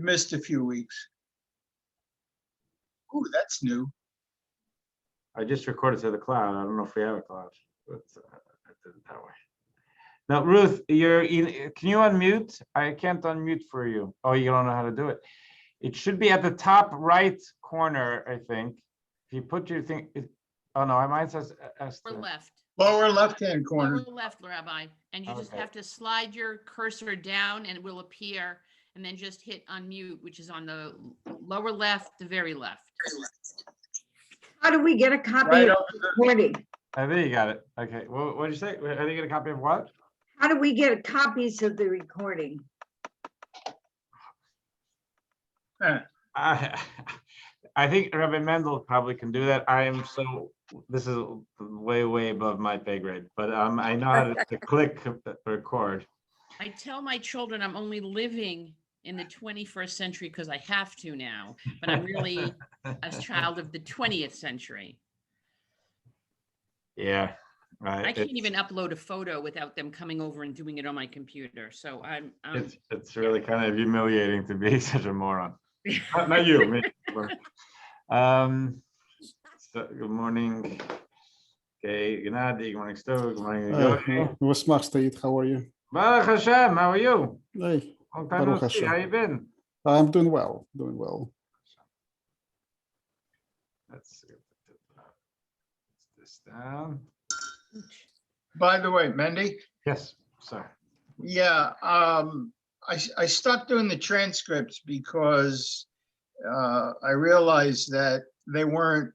missed a few weeks. Ooh, that's new. I just recorded to the cloud. I don't know if we have a cloud, but I did it that way. Now, Ruth, can you unmute? I can't unmute for you. Oh, you don't know how to do it. It should be at the top right corner, I think. If you put your thing, oh no, mine says Lower left. Lower left-hand corner. Lower left, Rabbi. And you just have to slide your cursor down and it will appear, and then just hit unmute, which is on the lower left, the very left. How do we get a copy Right of over the recording? I think you got it. Okay. What did you say? How do you get a copy of what? How do we get copies of the recording? I think Rabbi Mendel probably can do that. This is way, way above my pay grade, but I know how to click record. I tell my children I'm only living in the 21st century because I have to now, but I'm really a child of the 20th century. Yeah. I can't even upload a photo without them coming over and doing it on my computer. So it's really kind of humiliating to be such a moron. Not you, me. So good morning. Okay, Gennady, good morning, Stu. Good morning, Yogi. What's Max State? How are you? Baruch Hashem, how are you? Hey, Long time no see. How you been? I'm doing well, doing well. Let's see. This down. By the way, Mendy, Yes, sir. yeah, I stopped doing the transcripts because I realized that they weren't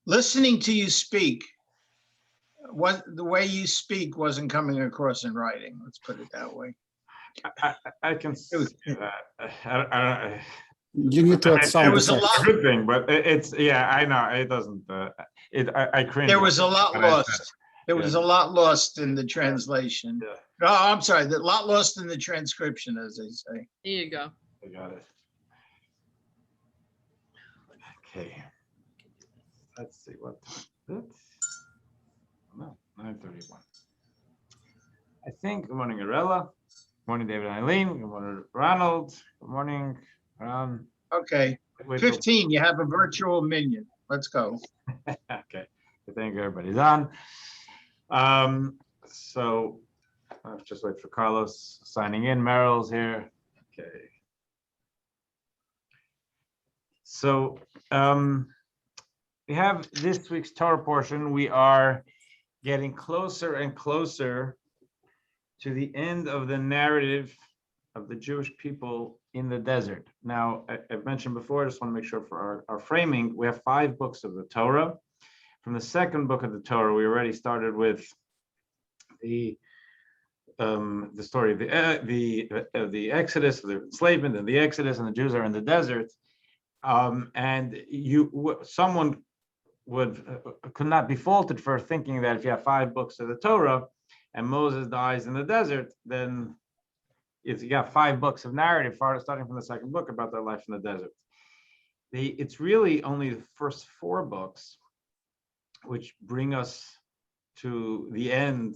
listening to you speak. The way you speak wasn't coming across in writing. Let's put it that way. I can see that. You need to add sound There was a effects. lot. Good thing, but it's yeah, I know it doesn't. I cringe. There was a lot when I said lost. There was a lot lost in the translation. Yeah. No, I'm sorry, the lot lost in the transcription, as they say. there you go. I got it. Okay. Let's see what that's. No, 9:31. I think. Good morning, Arella. Good morning, David and Eileen. Good morning, Ronald. Good morning, Ron. Okay, Wait till- 15, you have a virtual minion. Let's go. Okay. I think everybody's on. So I'll just wait for Carlos signing in. Meryl's here. Okay. So we have this week's Torah portion. We are getting closer and closer to the end of the narrative of the Jewish people in the desert. Now, I've mentioned before, I just want to make sure for our framing, we have 5 books of the Torah. From the second book of the Torah, we already started with the story of the Exodus, the enslavement, and the Exodus, and the Jews are in the desert. And someone could not be faulted for thinking that if you have 5 books of the Torah and Moses dies in the desert, then if you got 5 books of narrative starting from the second book about their life in the desert. It's really only the first 4 books which bring us to the end.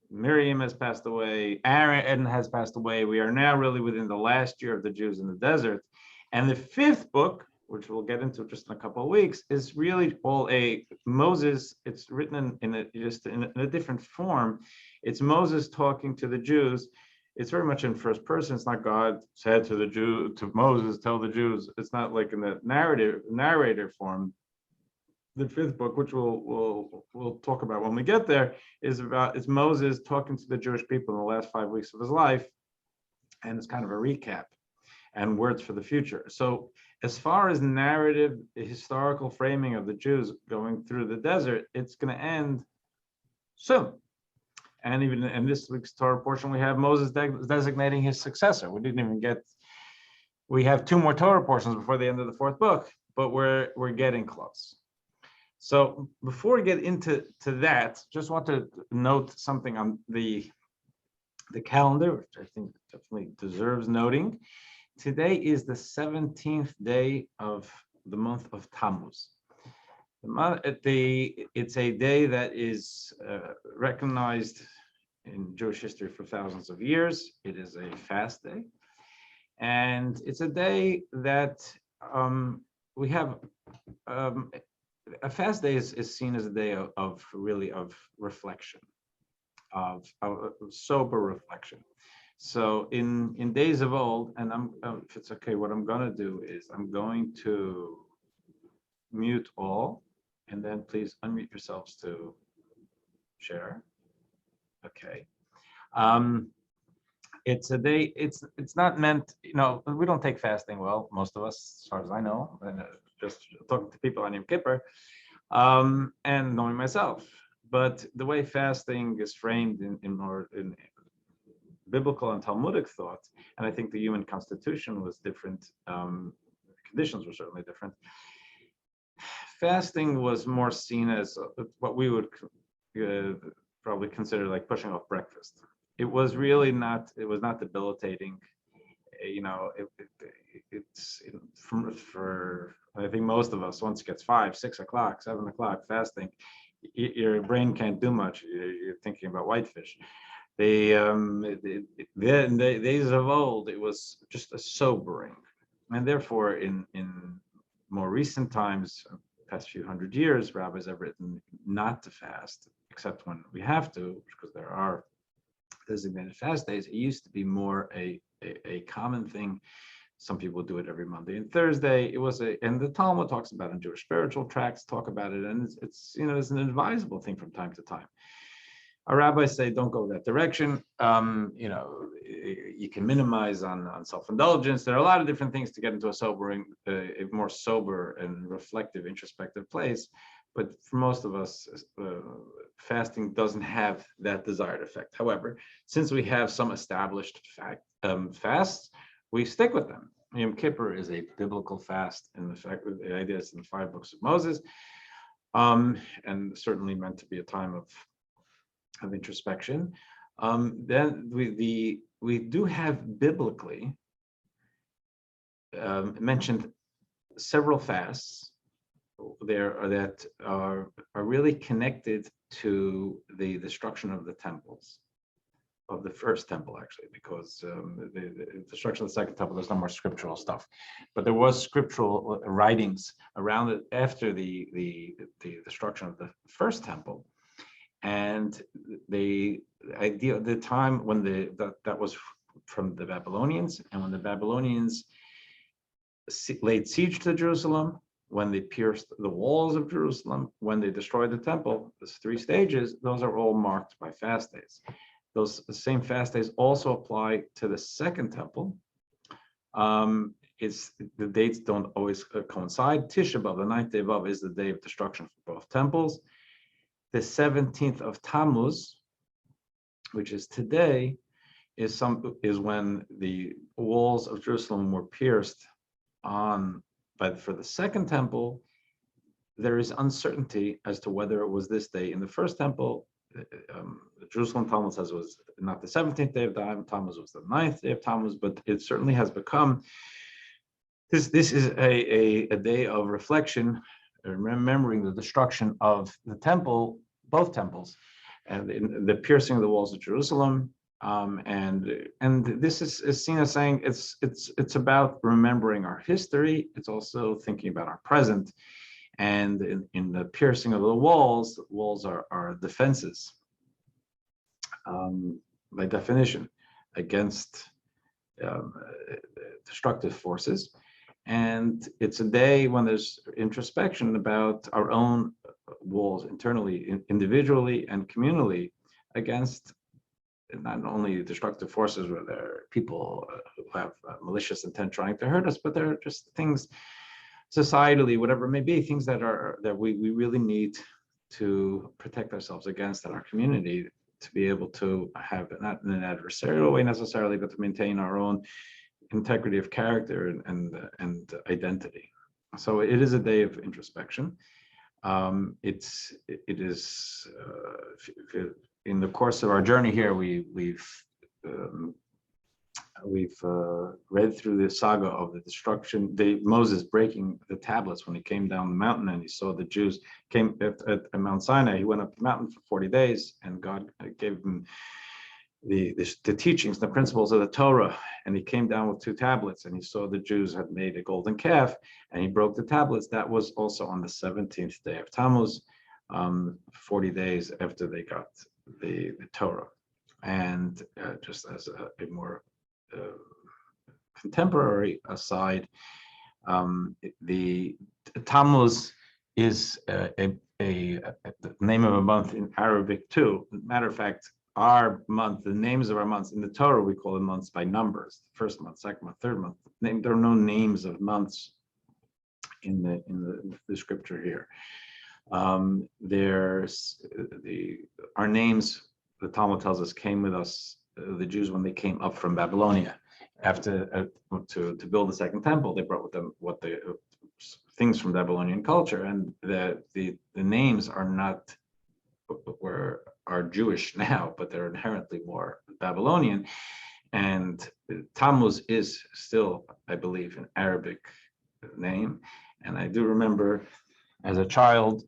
Miriam has passed away, Aaron has passed away. We are now really within the last year of the Jews in the desert. And the 5th book, which we'll get into just in a couple of weeks, is really all Moses. It's written in a different form. It's Moses talking to the Jews. It's very much in first person. It's not God said to Moses, tell the Jews. It's not like in the narrator form. The 5th book, which we'll talk about when we get there, it's Moses talking to the Jewish people in the last 5 weeks of his life, and it's kind of a recap and words for the future. So as far as narrative, historical framing of the Jews going through the desert, it's going to end soon. And even in this week's Torah portion, we have Moses designating his successor. We have 2 more Torah portions before the end of the 4th book, but we're getting close. So before we get into that, just want to note something on the calendar, which I think definitely deserves noting. Today is the 17th day of the month of Tammuz. It's a day that is recognized in Jewish history for thousands of years. It is a fast day. And it's a day that we have, a fast day is seen as a day of really of reflection, of sober reflection. So in days of old, and if it's okay, what I'm going to do is I'm going to mute all, and then please unmute yourselves to share. Okay. It's a day, it's not meant, we don't take fasting well, most of us, as far as I know, and just talking to people on Yom Kippur, and knowing myself. But the way fasting is framed in biblical and Talmudic thought, and I think the human constitution was different, conditions were certainly different. Fasting was more seen as what we would probably consider like pushing off breakfast. It was really not, it was not debilitating. It's for I think most of us, once it gets 5, 6 o'clock, 7 o'clock fasting, your brain can't do much. You're thinking about whitefish. In the days of old, it was just a sobering. And therefore, in more recent times, past few hundred years, rabbis have written not to fast, except when we have to, because there are designated fast days. It used to be more a common thing. Some people do it every Monday and Thursday. It was and the Talmud talks about it, in Jewish spiritual tracts talk about it, and it's an advisable thing from time to time. Our rabbis say don't go that direction. You can minimize on self-indulgence. There are a lot of different things to get into a more sober and reflective, introspective place. But for most of us, fasting doesn't have that desired effect. However, since we have some established fasts, we stick with them. Yom Kippur is a biblical fast, and the idea is in the 5 books of Moses, and certainly meant to be a time of introspection. Then we do have biblically mentioned several fasts there that are really connected to the destruction of the temples, of the first temple, actually, because the destruction of the second temple, there's no more scriptural stuff, but there was scriptural writings around it after the destruction of the first temple. And the idea, the time when that was from the Babylonians, and when the Babylonians laid siege to Jerusalem, when they pierced the walls of Jerusalem, when they destroyed the temple, those 3 stages, those are all marked by fast days. Those same fast days also apply to the second temple. The dates don't always coincide. Tisha B'Av, the 9th day of Av, is the day of destruction for both temples. The 17th of Tammuz, which is today, is when the walls of Jerusalem were pierced for the second temple. There is uncertainty as to whether it was this day in the first temple. The Jerusalem Talmud says it was not the 17th day of Tammuz, was the 9th day of Tammuz, but it certainly has become, this is a day of reflection, remembering the destruction of the temple, both temples, and the piercing of the walls of Jerusalem. And this is seen as saying it's about remembering our history. It's also thinking about our present. And in the piercing of the walls are defenses, by definition, against destructive forces. And it's a day when there's introspection about our own walls internally, individually and communally, against not only destructive forces where there are people who have malicious intent trying to hurt us, but there are just things societally, whatever it may be, things that we really need to protect ourselves against in our community, to be able to have, not in an adversarial way necessarily, but to maintain our own integrity of character and identity. So it is a day of introspection. It is in the course of our journey here, we've read through the saga of the destruction, Moses breaking the tablets when he came down the mountain and he saw the Jews came at Mount Sinai. He went up the mountain for 40 days, and God gave him the teachings, the principles of the Torah, and he came down with 2 tablets, and he saw the Jews had made a golden calf, and he broke the tablets. That was also on the 17th day of Tammuz, 40 days after they got the Torah. And just as a more contemporary aside, the Tammuz is the name of a month in Arabic too. Matter of fact, our month, the names of our months in the Torah, we call them months by numbers. First month, second month, third month. There are no names of months in the scripture here. There's our names. The Talmud tells us came with us, the Jews, when they came up from Babylonia after to build the second temple. They brought with them what the things from Babylonian culture, and the names are not are Jewish now, but they're inherently more Babylonian. And Tammuz is still, I believe, an Arabic name. And I do remember as a child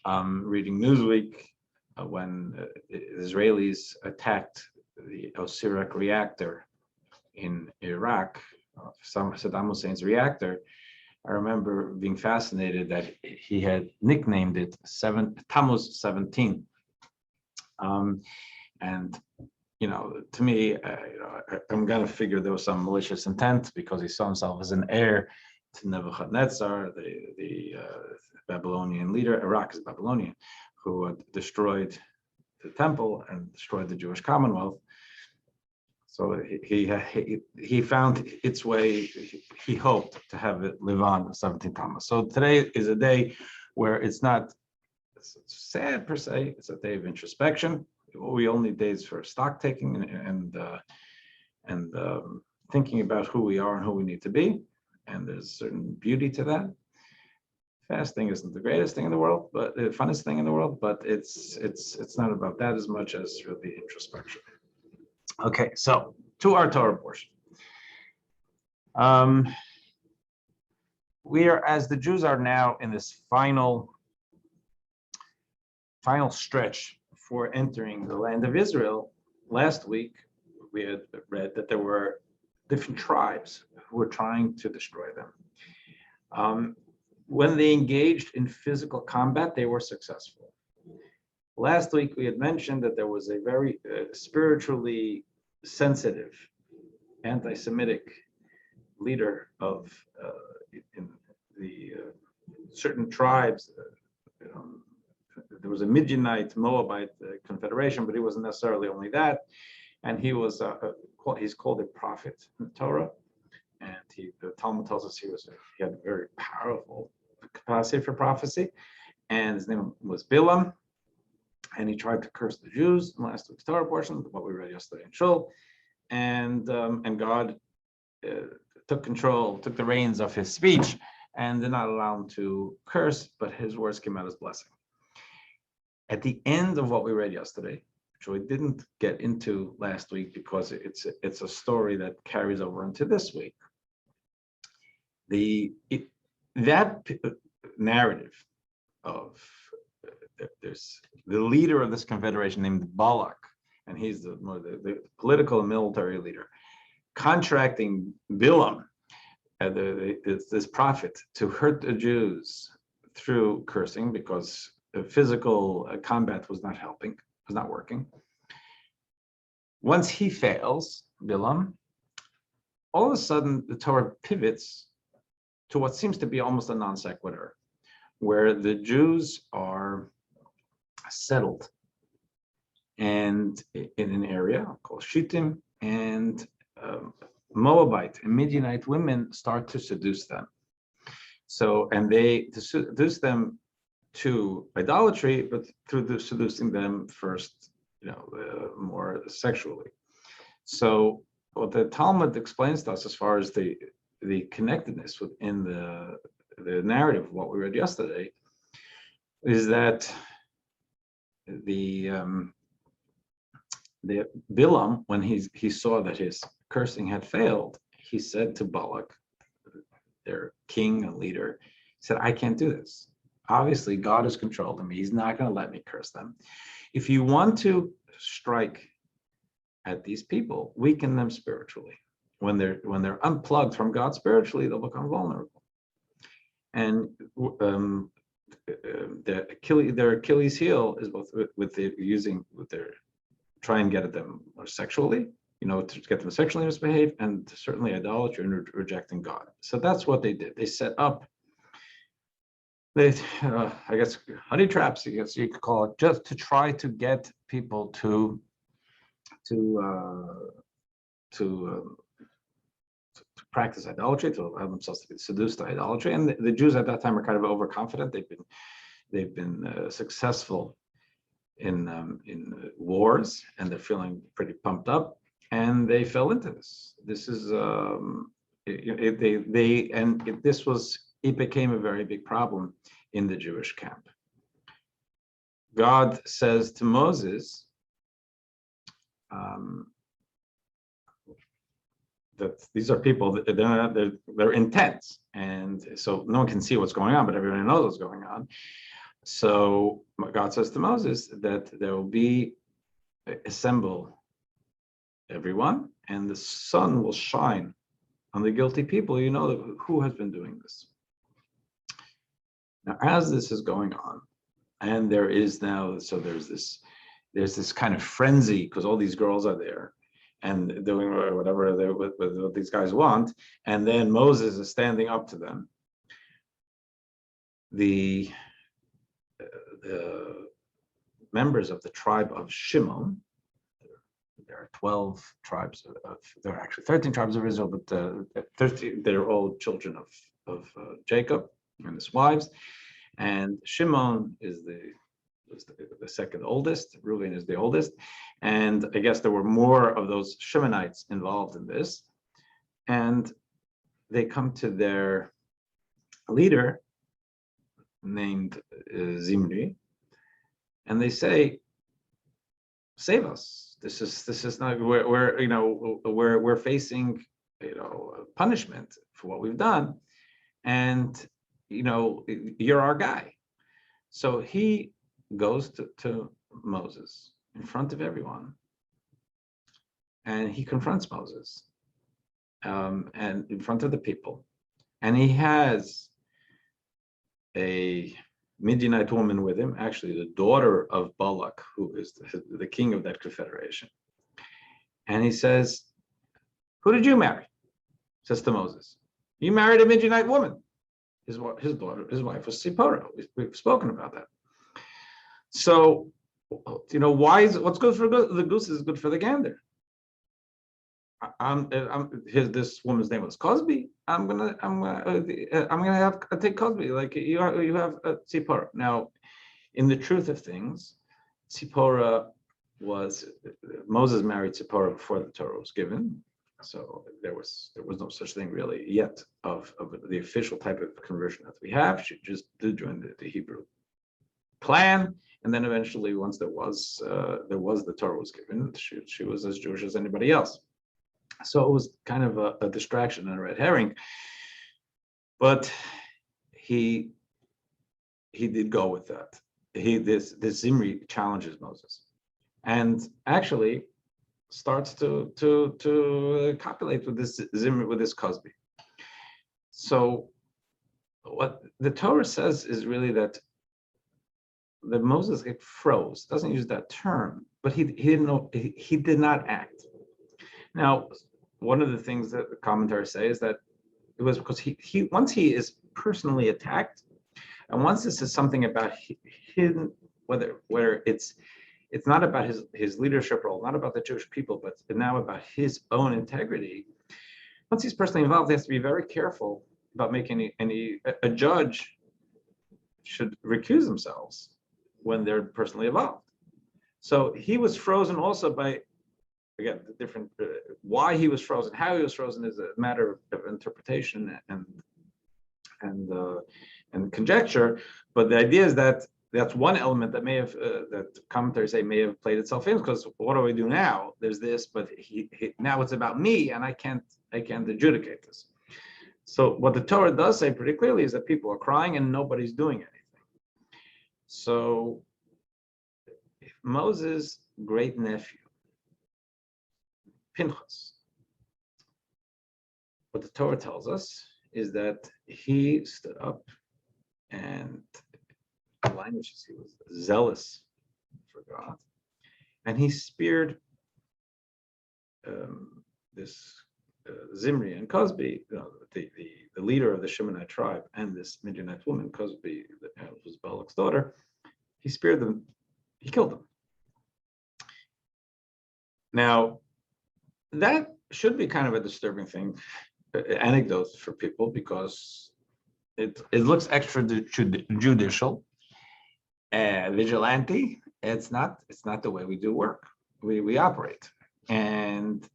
reading Newsweek when the Israelis attacked the Osirak reactor in Iraq, Saddam Hussein's reactor. I remember being fascinated that he had nicknamed it Tammuz 17. And you know, to me, I'm gonna figure there was some malicious intent because he saw himself as an heir to Nebuchadnezzar, the Babylonian leader. Iraq is Babylonian, who destroyed the temple and destroyed the Jewish Commonwealth. So he found its way. He hoped to have it live on the 17th Tammuz. So today is a day where it's not sad per se. It's a day of introspection. We all need days for stock taking and thinking about who we are and who we need to be. And there's a certain beauty to that. Fasting isn't the greatest thing in the world, but the funnest thing in the world. But it's not about that as much as really introspection. Okay, so to our Torah portion. We are, as the Jews are now in this final stretch for entering the land of Israel. Last week, we had read that there were different tribes who were trying to destroy them. When they engaged in physical combat, they were successful. Last week, we had mentioned that there was a very spiritually sensitive, anti-Semitic leader of in the certain tribes. There was a Midianite, Moabite confederation, but he wasn't necessarily only that. And he was he's called a prophet in the Torah, and the Talmud tells us he had a very powerful capacity for prophecy, and his name was Bilam. And he tried to curse the Jews in last week's Torah portion, what we read yesterday in Shul, and God took the reins of his speech and did not allow him to curse, but his words came out as blessing. At the end of what we read yesterday, which we didn't get into last week because it's a story that carries over into this week, that narrative of there's the leader of this confederation named Balak, and he's the political and military leader, contracting Bilam, this prophet, to hurt the Jews through cursing because physical combat was not working. Once he fails, Bilam, all of a sudden the Torah pivots to what seems to be almost a non sequitur, where the Jews are settled and in an area called Shittim, and Moabite and Midianite women start to seduce them. So, and they seduce them to idolatry, but through seducing them first, more sexually. So, what the Talmud explains to us as far as the connectedness within the narrative of what we read yesterday is that the Bilam, when he saw that his cursing had failed, he said to Balak, their king and leader, he said, I can't do this. Obviously, God has controlled me. He's not going to let me curse them. If you want to strike at these people, weaken them spiritually. When they're unplugged from God spiritually, they'll become vulnerable. And their Achilles heel is both with their try and get at them more sexually, to get them sexually misbehave, and certainly idolatry and rejecting God. So that's what they did. They set up, I guess, honey traps, I guess you could call it, just to try to get people to practice idolatry, to allow themselves to be seduced to idolatry. And the Jews at that time are kind of overconfident. They've been successful in wars, and they're feeling pretty pumped up, and they fell into this. This is it became a very big problem in the Jewish camp. God says to Moses that these are people that they're intense, and so no one can see what's going on, but everyone knows what's going on. So God says to Moses that there will be assemble everyone, and the sun will shine on the guilty people. Who has been doing this. Now, as this is going on, and there's this kind of frenzy because all these girls are there and doing whatever what these guys want, and then Moses is standing up to them. The members of the tribe of Shimon, there are 12 tribes there are actually 13 tribes of Israel, but 13, they're all children of Jacob and his wives, and Shimon is the second oldest, Reuben is the oldest, and I guess there were more of those Shimonites involved in this, and they come to their leader named Zimri, and they say, "Save us! This is not. We're facing punishment for what we've done, and you're our guy." So he goes to Moses in front of everyone, and he confronts Moses, and in front of the people, and he has a Midianite woman with him, actually the daughter of Balak, who is the king of that confederation. And he says, "Who did you marry?" Says to Moses, "You married a Midianite woman." His wife was Zipporah. We've spoken about that. So, what's good for the goose is good for the gander. This woman's name was Cosby. I'm gonna take Cosby. Like you have Zipporah. Now, in the truth of things, Moses married Zipporah before the Torah was given, so there was no such thing really yet of the official type of conversion that we have. She just did join the Hebrew clan, and then eventually, once the Torah was given, she was as Jewish as anybody else. So it was kind of a distraction and a red herring, but he did go with that. This Zimri challenges Moses, and actually starts to copulate with this Zimri, with this Cosby. So what the Torah says is really that Moses froze. Doesn't use that term, but he didn't know. He did not act. Now, one of the things that the commentators say is that it was because he once he is personally attacked, and once this is something about him, where it's not about his leadership role, not about the Jewish people, but now about his own integrity. Once he's personally involved, he has to be very careful about making a judge should recuse themselves when they're personally involved. So he was frozen also by, again, the different why he was frozen, how he was frozen is a matter of interpretation and conjecture. But the idea is that that's one element that may have that commentators say may have played itself in, because what do we do now? There's this, but now it's about me, and I can't adjudicate this. So what the Torah does say pretty clearly is that people are crying and nobody's doing anything. So Moses' great nephew Pinchas. What the Torah tells us is that he stood up and the language is he was zealous for God, and he speared this Zimri and Cosby, the leader of the Shemonite tribe, and this Midianite woman, Cosby, was Balak's daughter. He speared them, he killed them. Now, that should be kind of a disturbing thing, anecdote for people, because it looks extrajudicial, vigilante. It's not the way we do work. We operate, and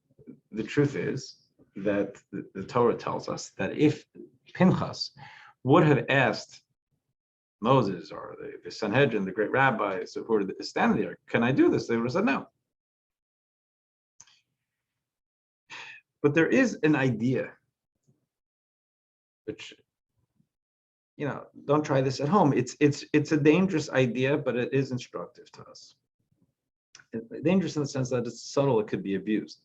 the truth is that the Torah tells us that if Pinchas would have asked Moses or the Sanhedrin, the great rabbis who were standing there, "Can I do this?" They would have said no. But there is an idea, which, don't try this at home. It's a dangerous idea, but it is instructive to us. Dangerous in the sense that it's subtle; it could be abused.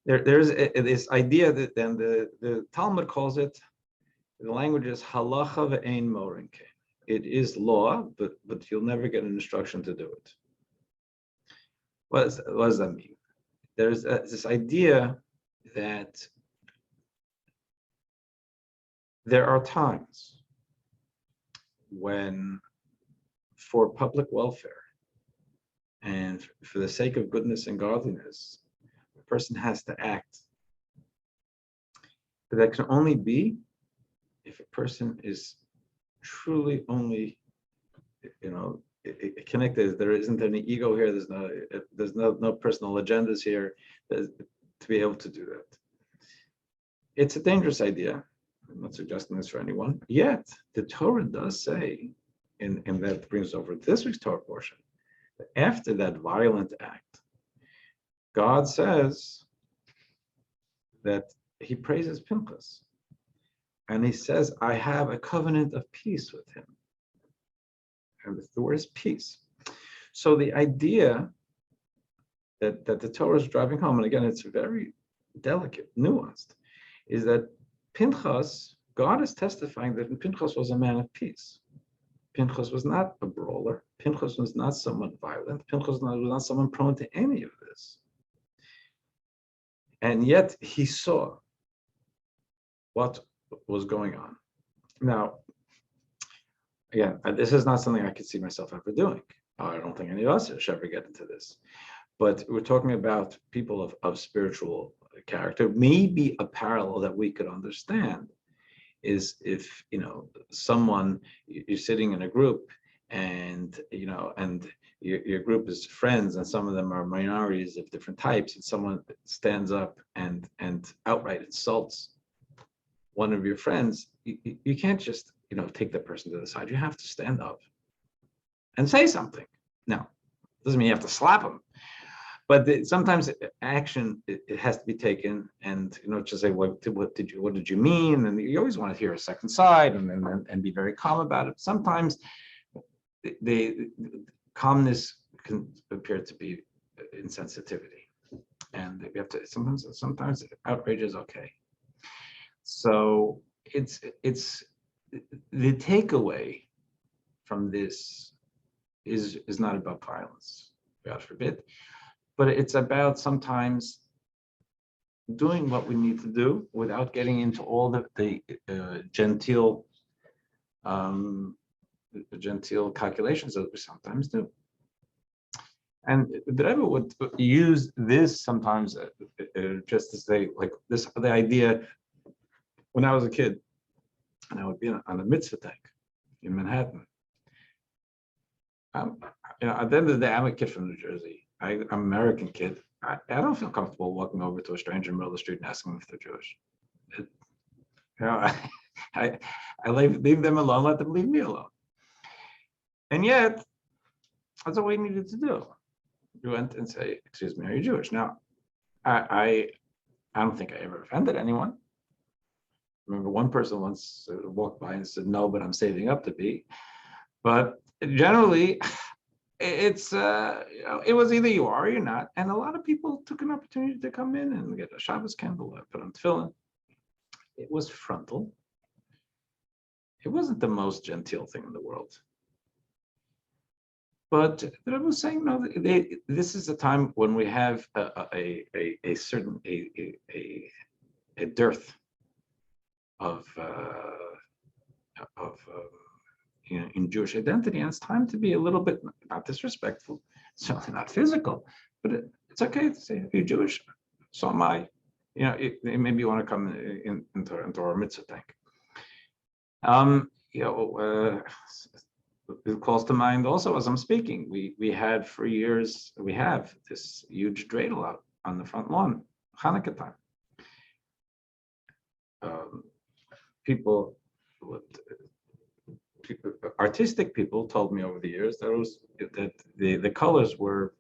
There's this idea that then the Talmud calls it. The language is halacha ve'ein morinke. It is law, but you'll never get an instruction to do it. What does that mean? There's this idea that there are times when, for public welfare and for the sake of goodness and godliness, a person has to act. But that can only be if a person is truly only, connected. There isn't any ego here. There's no personal agendas here to be able to do that. It's a dangerous idea. I'm not suggesting this for anyone. Yet the Torah does say, and that brings over this week's Torah portion, that after that violent act, God says that he praises Pinchas. And he says, I have a covenant of peace with him. And the word is peace. So the idea that the Torah is driving home, and again, it's very delicate, nuanced, is that Pinchas, God is testifying that Pinchas was a man of peace. Pinchas was not a brawler. Pinchas was not someone violent. Pinchas was not someone prone to any of this. And yet he saw what was going on. Now, again, this is not something I could see myself ever doing. I don't think any of us should ever get into this. But we're talking about people of spiritual character. Maybe a parallel that we could understand is if, someone, you're sitting in a group and, and your group is friends and some of them are minorities of different types, and someone stands up and outright insults one of your friends, you can't just, take that person to the side. You have to stand up and say something. Now, doesn't mean you have to slap them, but sometimes action, it has to be taken, and just say, what did you mean? And you always want to hear a second side and be very calm about it. Sometimes the calmness can appear to be insensitivity, and we have to sometimes outrage is okay. So it's the takeaway from this is not about violence, God forbid, but it's about sometimes doing what we need to do without getting into all the genteel calculations that we sometimes do. And the Rebbe would use this sometimes just to say, like this, the idea. When I was a kid, and I would be on a mitzvah tank in Manhattan. At the end of the day, I'm a kid from New Jersey. I'm an American kid. I don't feel comfortable walking over to a stranger in the middle of the street and asking them if they're Jewish. I leave them alone, let them leave me alone. And yet, that's all we needed to do. We went and say, "Excuse me, are you Jewish?" Now, I don't think I ever offended anyone. I remember one person once walked by and said, "No, but I'm saving up to be." But generally, it's it was either you are or you're not, and a lot of people took an opportunity to come in and get a Shabbos candle, put on tefillin. It was frontal. It wasn't the most genteel thing in the world. But I was saying, no, this is a time when we have a certain dearth of in Jewish identity, and it's time to be a little bit not disrespectful, certainly not physical, but it's okay to say, "You're Jewish, so am I." Maybe you want to come into our mitzvah tank. It calls to mind also as I'm speaking. We had for years, we have this huge dreidel out on the front lawn, Hanukkah time. Artistic people told me over the years that the colors were.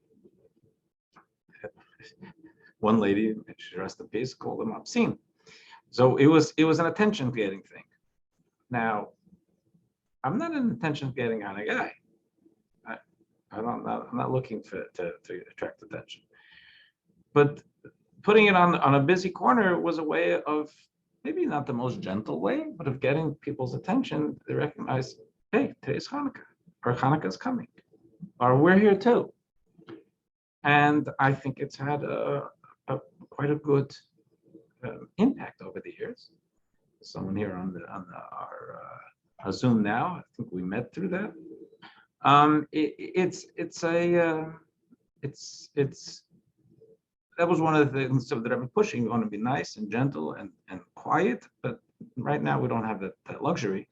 One lady, she rest in peace, called them obscene. So it was an attention-getting thing. Now, I'm not an attention-getting kind of guy. I'm not looking to attract attention. But putting it on a busy corner was a way of, maybe not the most gentle way, but of getting people's attention. They recognize, hey, today's Hanukkah, or Hanukkah's coming, or we're here too. And I think it's had quite a good impact over the years. Someone here on our Zoom now, I think we met through that. That was one of the things that I'm pushing. We want to be nice and gentle and quiet, but right now we don't have that luxury.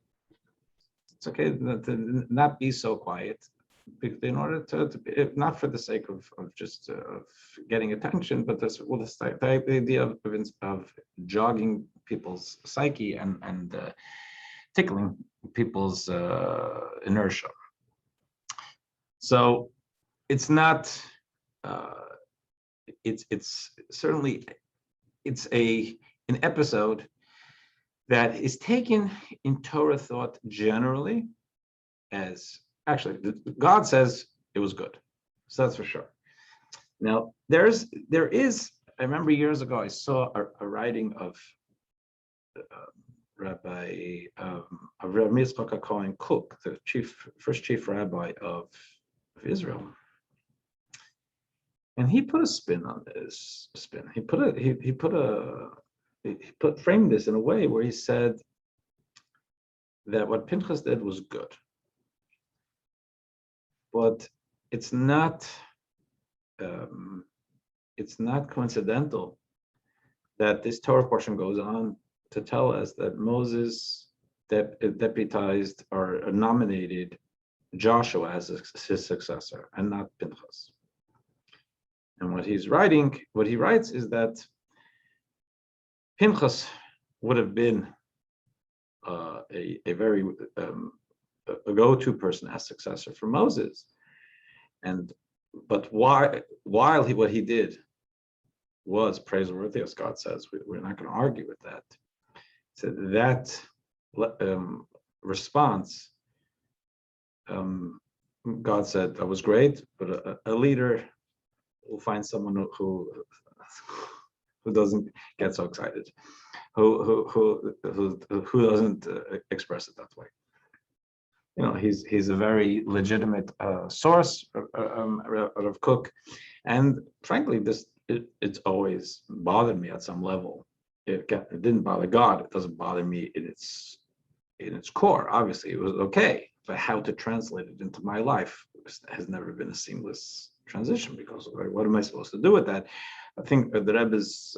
It's okay to not be so quiet, in order to not for the sake of just getting attention, but the idea of jogging people's psyche and tickling people's inertia. So it's not. It's certainly an episode that is taken in Torah thought generally as actually God says it was good, so that's for sure. Now there is. I remember years ago I saw a writing of Rabbi Yitzchak Cohen Cook, the first chief rabbi of Israel. And he put a spin on this spin. He framed this in a way where he said that what Pinchas did was good, but it's not coincidental that this Torah portion goes on to tell us that Moses deputized or nominated Joshua as his successor and not Pinchas. And what he writes is that Pinchas would have been a very a go-to person as successor for Moses, but while what he did was praiseworthy, as God says, we're not going to argue with that. So that response, God said that was great, but a leader will find someone who doesn't get so excited, who doesn't express it that way. He's a very legitimate source of Cook, and frankly, it's always bothered me at some level. It didn't bother God. It doesn't bother me in its core. Obviously, it was okay, but how to translate it into my life has never been a seamless transition, because what am I supposed to do with that? I think the Rebbe is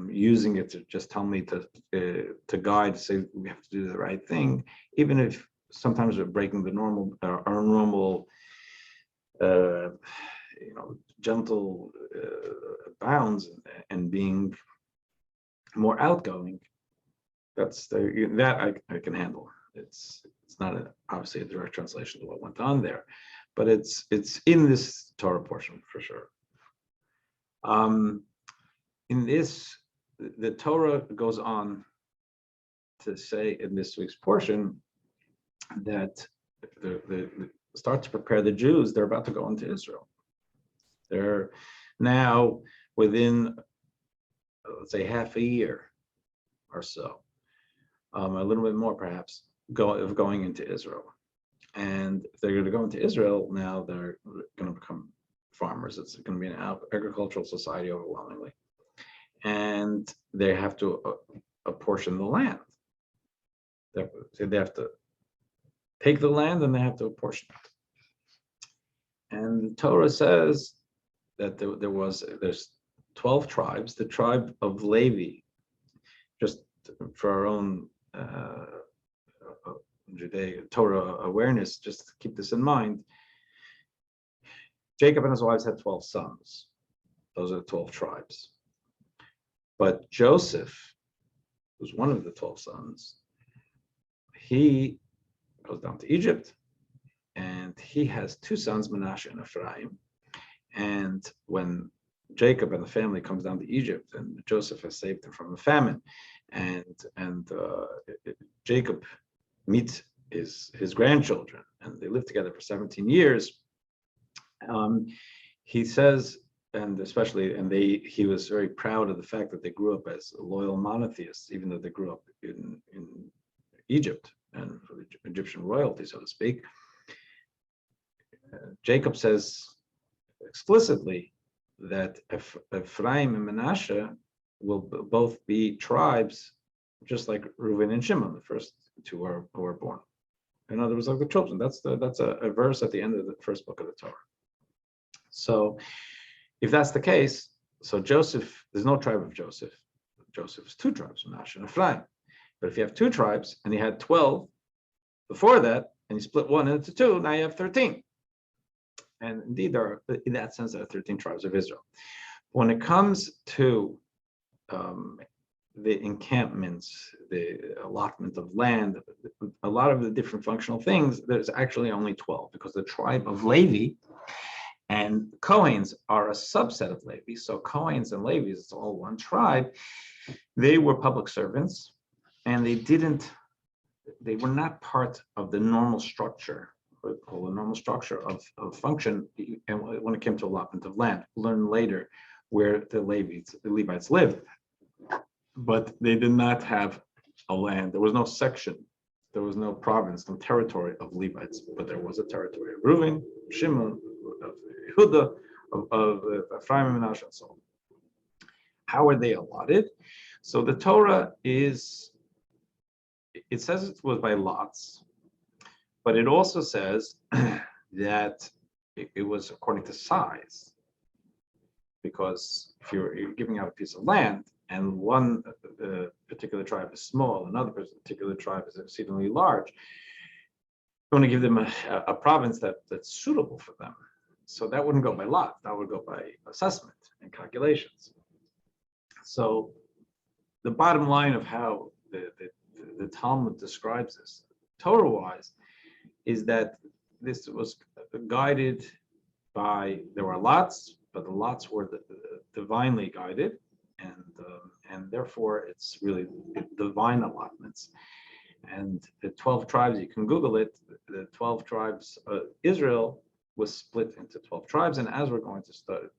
using it to just tell me to guide, to say we have to do the right thing, even if sometimes we're breaking our normal, gentle bounds and being more outgoing. That I can handle. It's not obviously a direct translation of what went on there, but it's in this Torah portion for sure. In this, the Torah goes on to say in this week's portion that start to prepare the Jews. They're about to go into Israel. They're now within, let's say, half a year or so, a little bit more perhaps, of going into Israel. And if they're going to go into Israel, now they're going to become farmers. It's going to be an agricultural society overwhelmingly. And they have to apportion the land. They have to take the land and they have to apportion it. And the Torah says that there's 12 tribes. The tribe of Levi, just for our own Judaic Torah awareness, just to keep this in mind, Jacob and his wives had 12 sons. Those are the 12 tribes. But Joseph, who's one of the 12 sons, he goes down to Egypt, and he has two sons, Manasseh and Ephraim. And when Jacob and the family comes down to Egypt, and Joseph has saved them from a famine, and Jacob meets his grandchildren, and they live together for 17 years. He says, he was very proud of the fact that they grew up as loyal monotheists, even though they grew up in Egypt and for the Egyptian royalty, so to speak. Jacob says explicitly that Ephraim and Manasseh will both be tribes, just like Reuben and Shimon, the first two who were born. In other words, like the children. That's a verse at the end of the first book of the Torah. So if that's the case, so Joseph, there's no tribe of Joseph. Joseph is two tribes, Manasseh and Ephraim. But if you have two tribes and he had 12 before that, and you split one into two, now you have 13. And indeed, in that sense, there are 13 tribes of Israel. When it comes to the encampments, the allotment of land, a lot of the different functional things, there's actually only 12, because the tribe of Levi and Kohens are a subset of Levi. So Kohens and Levis, it's all one tribe. They were public servants, and they were not part of the normal structure, what we call the normal structure of function. And when it came to allotment of land, learn later where the Levites lived. But they did not have a land. There was no section. There was no province, no territory of Levites, but there was a territory of Reuben, Shimon, of Yehuda, of Ephraim and Manasseh, and so on. How are they allotted? So the Torah it says it was by lots, but it also says that it was according to size. Because if you're giving out a piece of land, and one particular tribe is small, another particular tribe is exceedingly large, you want to give them a province that's suitable for them. So that wouldn't go by lot, that would go by assessment and calculations. So the bottom line of how the Talmud describes this, Torah-wise, is that this was guided by, there were lots, but the lots were divinely guided, and therefore it's really divine allotments. And the 12 tribes, you can Google it, the 12 tribes of Israel was split into 12 tribes. And as we're going to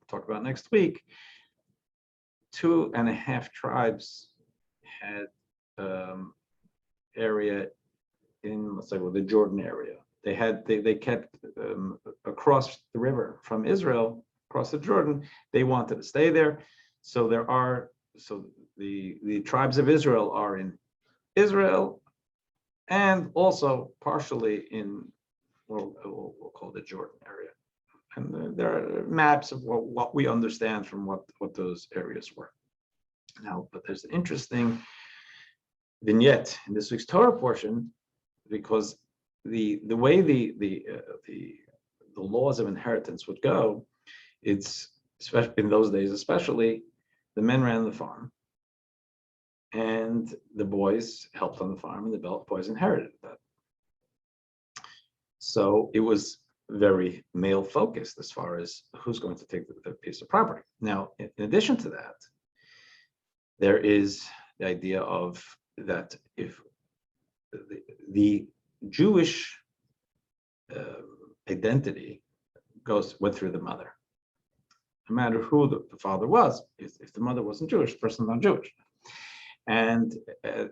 talk about next week, 2.5 tribes had area in, let's say, the Jordan area. They kept across the river from Israel, across the Jordan. They wanted to stay there. So the tribes of Israel are in Israel, and also partially in what we'll call the Jordan area. And there are maps of what we understand from what those areas were. Now, but there's an interesting vignette in this week's Torah portion, because the way the laws of inheritance would go, it's especially in those days, especially the men ran the farm, and the boys helped on the farm, and the boys inherited that. So it was very male focused as far as who's going to take the piece of property. Now, in addition to that, there is the idea of that if the Jewish identity went through the mother. No matter who the father was, if the mother wasn't Jewish, the person's not Jewish. And no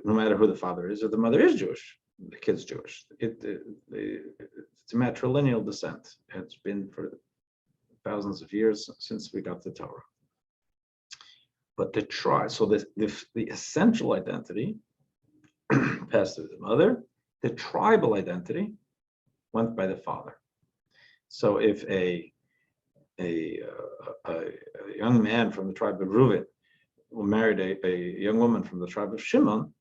matter who the father is or the mother is Jewish, the kid's Jewish. It's a matrilineal descent. It's been for thousands of years since we got the Torah. But the essential identity passed through the mother. The tribal identity went by the father. So if a young man from the tribe of Reuven married a young woman from the tribe of Shimon,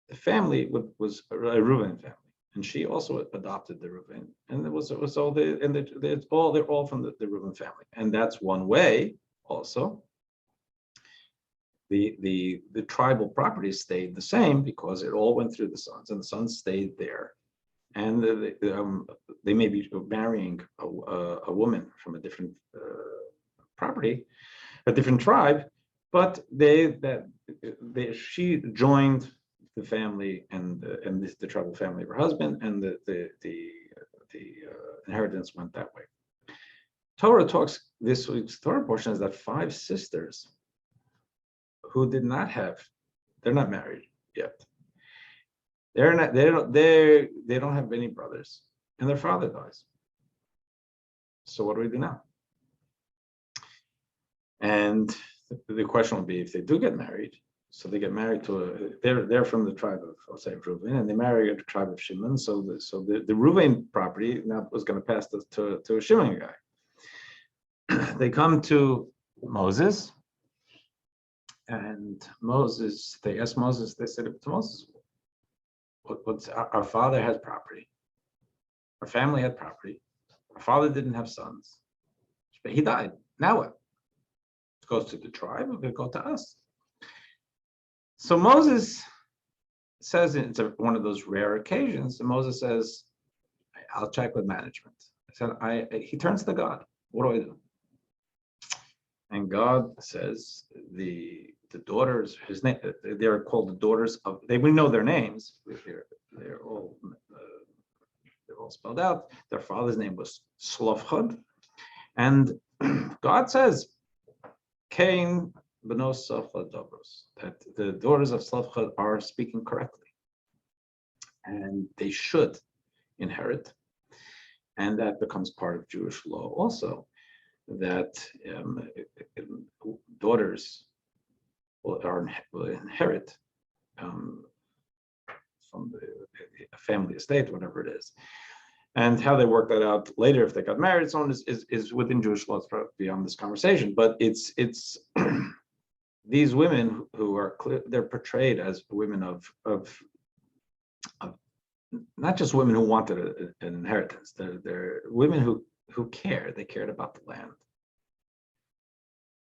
the family was a Reuven family, and she also adopted the Reuven, and they're all from the Reuven family, and that's one way. Also, the tribal properties stayed the same because it all went through the sons, and the sons stayed there, and they may be marrying a woman from a different property, a different tribe, but she joined the family and the tribal family of her husband, and the inheritance went that way. Torah talks, this week's Torah portion is that 5 sisters who they're not married yet. They don't have any brothers, and their father dies. So what do we do now? And the question will be, if they do get married, so they get married to they're from the tribe of, I'll say, Reuven, and they marry a tribe of Shimon. So the Reuven property now was going to pass to a Shimon guy. They come to Moses, and they asked Moses, they said to Moses, what's our father has property, our family had property, our father didn't have sons, but he died. Now what? It goes to the tribe, or it go to us? So Moses says, it's one of those rare occasions, and Moses says, I'll check with management. He turns to God. What do I do? And God says, the daughters, his name, they're called the daughters of, we know their names. They're all spelled out. Their father's name was Slavchad. And God says, Cain Benos Slavchad Dobros, that the daughters of Slavchad are speaking correctly. And they should inherit. And that becomes part of Jewish law also, that daughters will inherit from the family estate, whatever it is. And how they work that out later, if they got married, so on, is within Jewish law. It's beyond this conversation. But it's these women who are clear, they're portrayed as women of not just women who wanted an inheritance. They're women who cared. They cared about the land.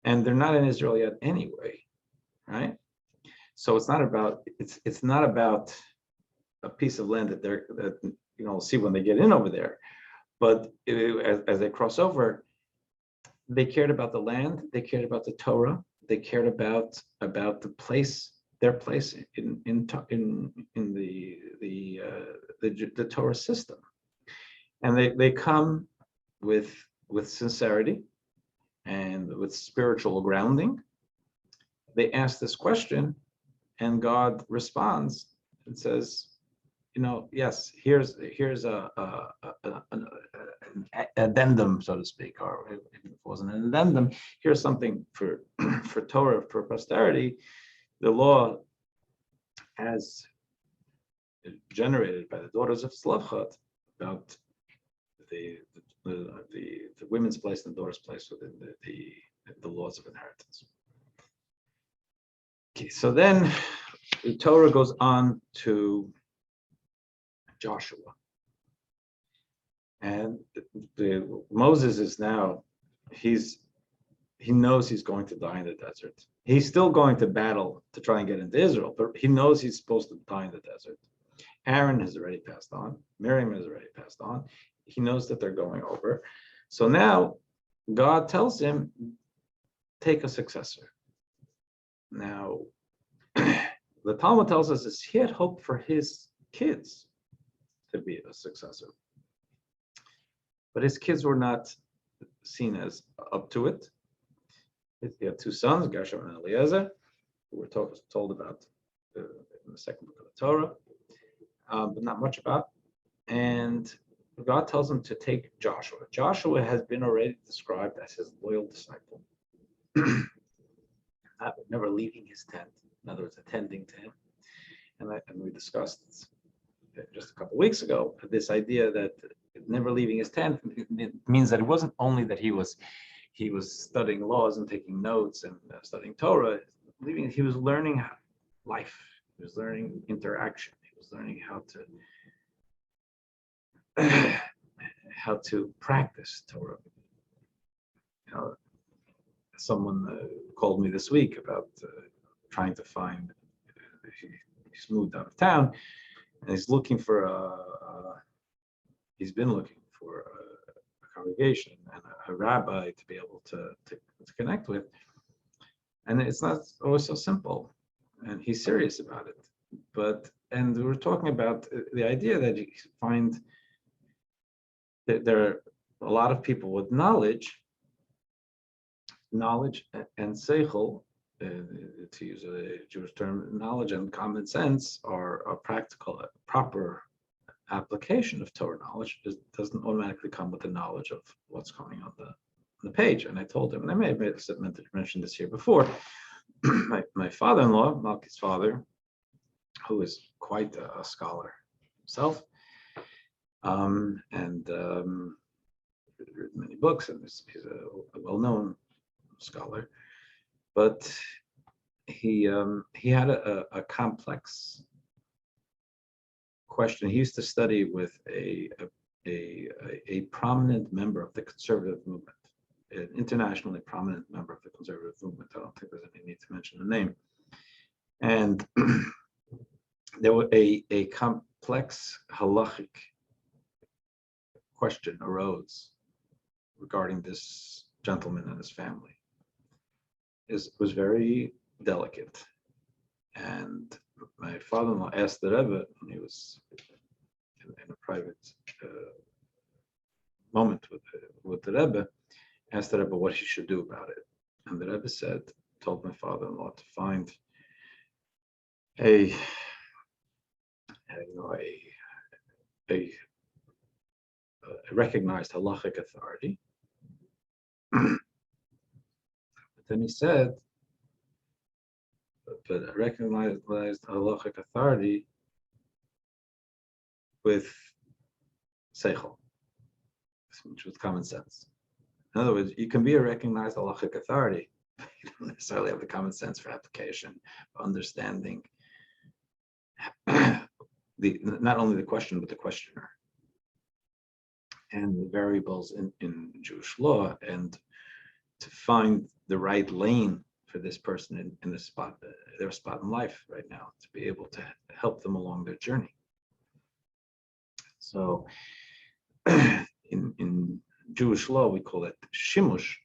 And they're not in Israel yet anyway, right? So it's not about a piece of land that see when they get in over there. But as they cross over, they cared about the land, they cared about the Torah, they cared about the place, their place in the Torah system. And they come with sincerity and with spiritual grounding. They ask this question, and God responds and says, yes, here's an addendum, so to speak, or if it wasn't an addendum, here's something for Torah, for posterity. The law, as generated by the daughters of Slavchad, about the women's place and the daughter's place within the laws of inheritance. Okay, so then the Torah goes on to Joshua, and Moses is now, he knows he's going to die in the desert. He's still going to battle to try and get into Israel, but he knows he's supposed to die in the desert. Aaron has already passed on. Miriam has already passed on. He knows that they're going over. So now God tells him, take a successor. Now, the Talmud tells us he had hope for his kids to be a successor. but his kids were not seen as up to it. He had two sons, Gershom and Eliezer, who we're told about in the second book of the Torah, but not much about. And God tells him to take Joshua. Joshua has been already described as his loyal disciple, never leaving his tent. In other words, attending to him. And we discussed just a couple of weeks ago this idea that never leaving his tent means that it wasn't only that he was studying laws and taking notes and studying Torah. He was learning life. He was learning interaction. He was learning how to practice Torah. Someone called me this week about trying to find. He's moved out of town, and he's looking for he's been looking for a congregation and a rabbi to be able to connect with. And it's not always so simple. And he's serious about it. And we're talking about the idea that you find that there are a lot of people with knowledge and seichel, to use a Jewish term, knowledge and common sense are a practical, proper application of Torah knowledge. It doesn't automatically come with the knowledge of what's coming on the page. And I told him, and I may have mentioned this here before, my father-in-law, Malki's father, who is quite a scholar himself, and written many books, and he's a well-known scholar, but he had a complex question. He used to study with a prominent member of the conservative movement, an internationally prominent member of the conservative movement. I don't think there's any need to mention the name. And there was a complex halachic question arose regarding this gentleman and his family. It was very delicate. And my father-in-law asked the Rebbe, when he was in a private moment with the Rebbe, asked the Rebbe what he should do about it. And the Rebbe told my father-in-law to find a recognized halachic authority. But then he said, but a recognized halachic authority with seichel, which was common sense. In other words, you can be a recognized halachic authority, but you don't necessarily have the common sense for application, for understanding not only the question, but the questioner and the variables in Jewish law, and to find the right lane for this person in their spot in life right now, to be able to help them along their journey. So in Jewish law, we call it shimush.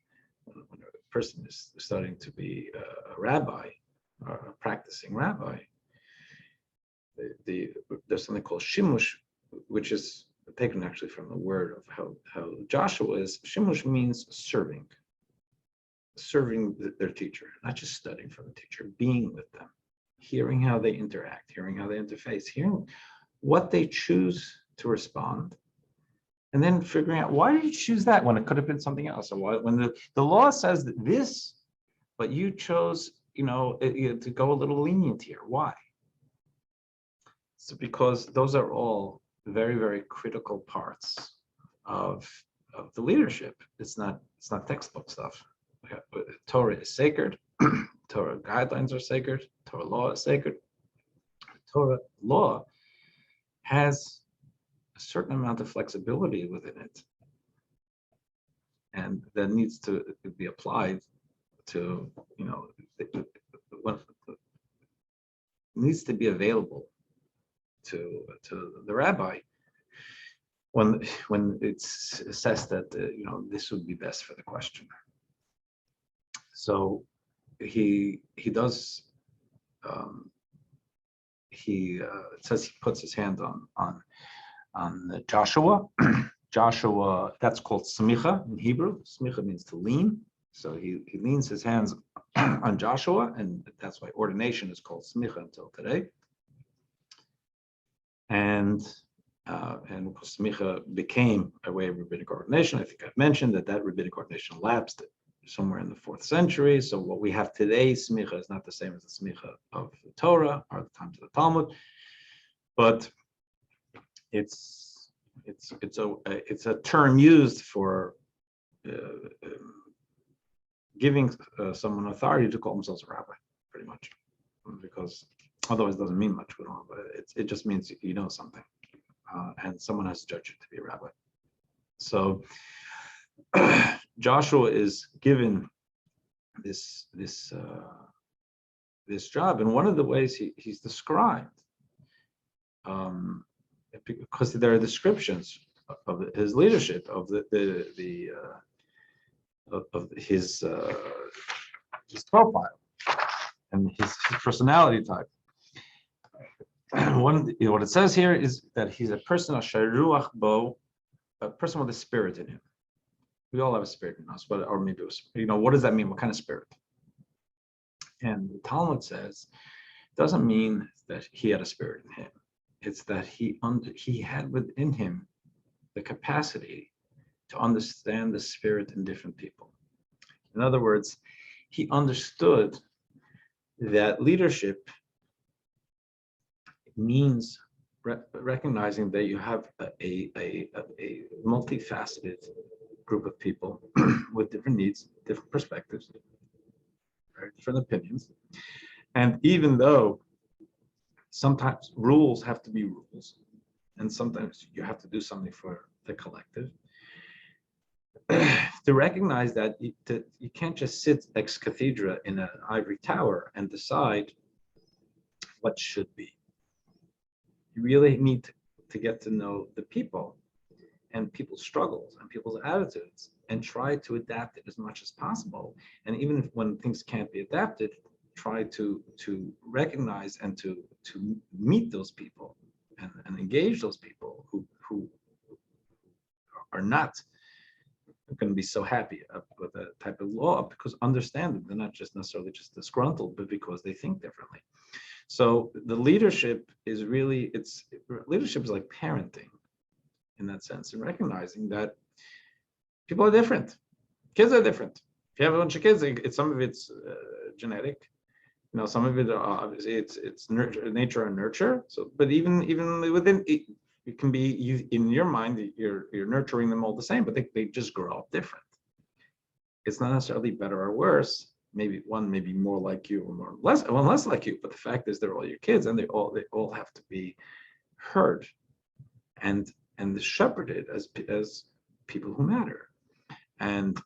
When a person is starting to be a rabbi, or a practicing rabbi, there's something called shimush, which is taken actually from the word of how Joshua is. Shimush means serving their teacher, not just studying from the teacher, being with them, hearing how they interact, hearing how they interface, hearing what they choose to respond, and then figuring out, why did you choose that when it could have been something else? Or why, when the law says that this, but you chose, to go a little lenient here. Why? So because those are all very, very critical parts of the leadership. It's not textbook stuff. Torah is sacred. Torah guidelines are sacred. Torah law is sacred. Torah law has a certain amount of flexibility within it, and that needs to be applied to, needs to be available to the rabbi when it's assessed that this would be best for the questioner. So he does. It says he puts his hand on Joshua, Joshua, that's called smicha in Hebrew. Smicha means to lean. So he leans his hands on Joshua, and that's why ordination is called smicha until today. And smicha became a way of rabbinic ordination. I think I've mentioned that rabbinic ordination lapsed somewhere in the 4th century. So what we have today, smicha, is not the same as the smicha of the Torah or the times of the Talmud, but it's a term used for giving someone authority to call themselves a rabbi, pretty much, because otherwise it doesn't mean much. We don't. It just means you know something, and someone has to judge you to be a rabbi. So Joshua is given this job, and one of the ways he's described, because there are descriptions of his leadership, of his profile and his personality type. What it says here is that he's a person, a person with a spirit in him. We all have a spirit in us, but or maybe what does that mean? What kind of spirit? And the Talmud says it doesn't mean that he had a spirit in him. It's that he had within him the capacity to understand the spirit in different people. In other words, he understood that leadership means recognizing that you have a multifaceted group of people with different needs, different perspectives, very different opinions. And even though sometimes rules have to be rules, and sometimes you have to do something for the collective, to recognize that you can't just sit ex cathedra in an ivory tower and decide what should be. You really need to get to know the people and people's struggles and people's attitudes and try to adapt it as much as possible. And even when things can't be adapted, try to recognize and to meet those people and engage those people who are not going to be so happy with a type of law, because understand them, they're not just necessarily just disgruntled, but because they think differently. So the leadership is really, leadership is like parenting in that sense, and recognizing that people are different, kids are different. If you have a bunch of kids, some of it's genetic, some of it obviously it's nature and nurture. So, but even within it can be in your mind you're nurturing them all the same, but they just grow up different. It's not necessarily better or worse. Maybe one may be more like you or less like you, but the fact is they're all your kids, and they all have to be heard and shepherded as people who matter. And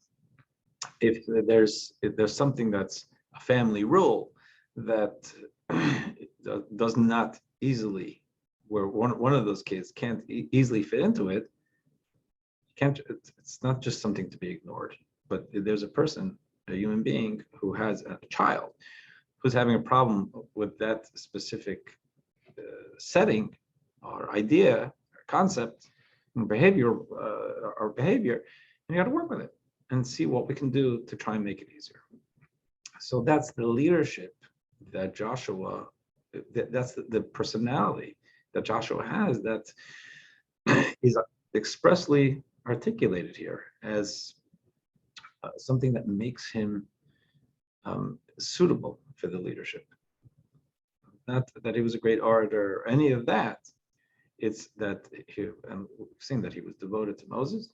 if there's something that's a family rule that does not easily, where one of those kids can't easily fit into it, it's not just something to be ignored, but there's a human being who has a child who's having a problem with that specific setting or idea or concept and behavior, and you got to work with it and see what we can do to try and make it easier. So that's the leadership that Joshua, that's the personality that Joshua has, that is expressly articulated here as something that makes him suitable for the leadership. Not that he was a great orator or any of that. It's that and we've seen that he was devoted to Moses,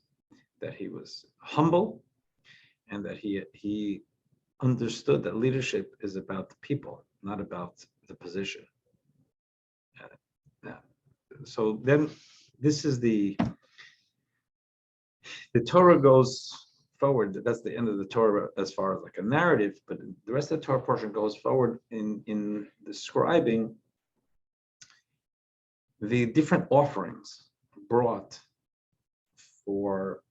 that he was humble, and that he understood that leadership is about the people, not about the position. So then this is the Torah goes forward. That's the end of the Torah as far as like a narrative, but the rest of the Torah portion goes forward in describing the different offerings brought for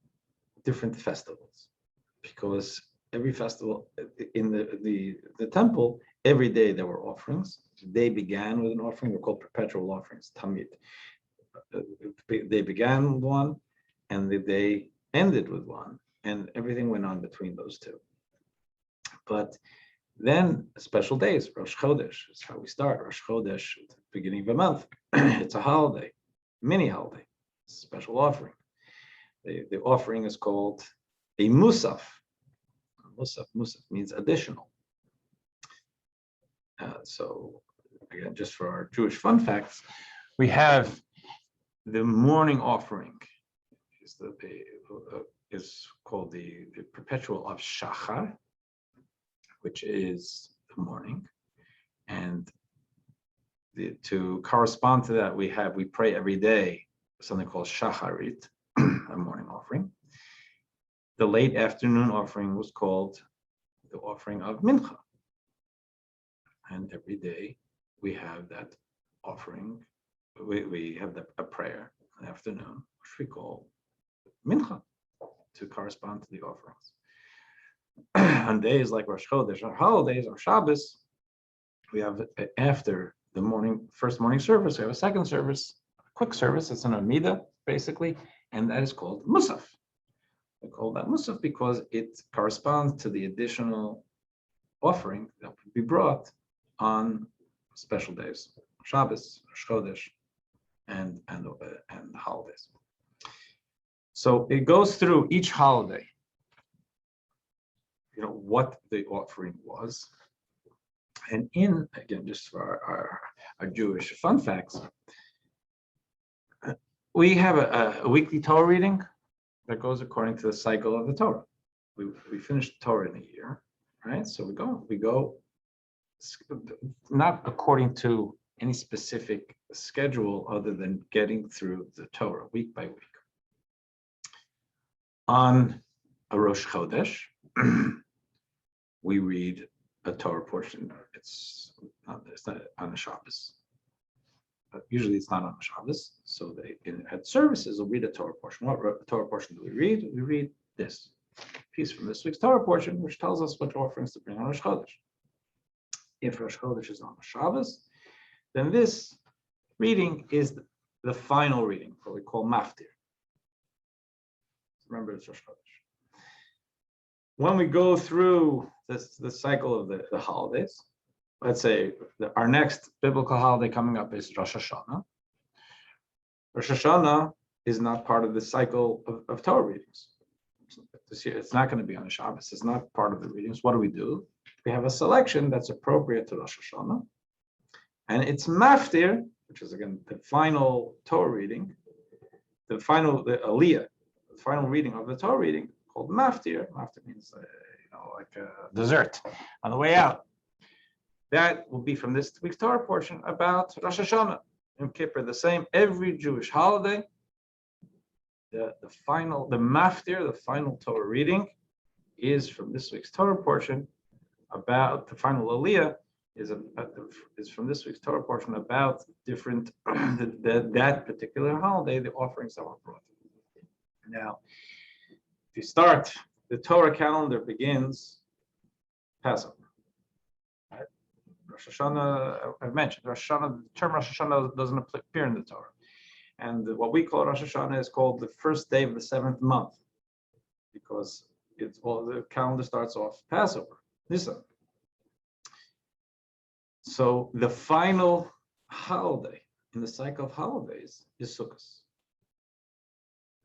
different festivals, because every festival in the temple, every day there were offerings. They began with an offering. They're called perpetual offerings, tamid. They began with one, and the day ended with one, and everything went on between those two. But then special days, Rosh Chodesh is how we start. Rosh Chodesh, the beginning of a month. It's a holiday, mini holiday, special offering. The offering is called a musaf. Musaf means additional. So again, just for our Jewish fun facts, we have the morning offering is called the perpetual of Shachar, which is the morning, and to correspond to that, we pray every day something called Shacharit, a morning offering. The late afternoon offering was called the offering of Mincha, and every day we have that offering. We have a prayer in the afternoon, which we call Mincha, to correspond to the offerings. On days like Rosh Chodesh, or holidays, or Shabbos, we have after the first morning service, we have a second service, a quick service. It's an Amida, basically, and that is called Musaf. We call that Musaf because it corresponds to the additional offering that would be brought on special days, Shabbos, Rosh Chodesh, and the holidays. So it goes through each holiday, what the offering was. And again, just for our Jewish fun facts, we have a weekly Torah reading that goes according to the cycle of the Torah. We finish the Torah in a year, right? So we go not according to any specific schedule other than getting through the Torah week by week. On a Rosh Chodesh, we read a Torah portion. It's not on a Shabbos. But usually it's not on a Shabbos. So at services, we'll read a Torah portion. What Torah portion do we read? We read this piece from this week's Torah portion, which tells us what offerings to bring on Rosh Chodesh. If Rosh Chodesh is on a Shabbos, then this reading is the final reading, what we call maftir. Remember, it's Rosh Chodesh. When we go through the cycle of the holidays, let's say our next biblical holiday coming up is Rosh Hashanah. Rosh Hashanah is not part of the cycle of Torah readings. This year, it's not going to be on a Shabbos. It's not part of the readings. What do? We have a selection that's appropriate to Rosh Hashanah, and it's maftir, which is again the final Torah reading, the aliyah, the final reading of the Torah reading, called maftir. Maftir means like a dessert on the way out. That will be from this week's Torah portion about Rosh Hashanah. Yom Kippur, the same. Every Jewish holiday, the maftir, the final Torah reading, is from this week's Torah portion about the final aliyah is from this week's Torah portion about different that particular holiday, the offerings that were brought. Now, if you start, the Torah calendar begins Passover. Right? Rosh Hashanah, I've mentioned, Rosh Hashanah, the term Rosh Hashanah doesn't appear in the Torah. And what we call Rosh Hashanah is called the first day of the 7th month, because the calendar starts off Passover, Nisan. So the final holiday in the cycle of holidays is Sukkot.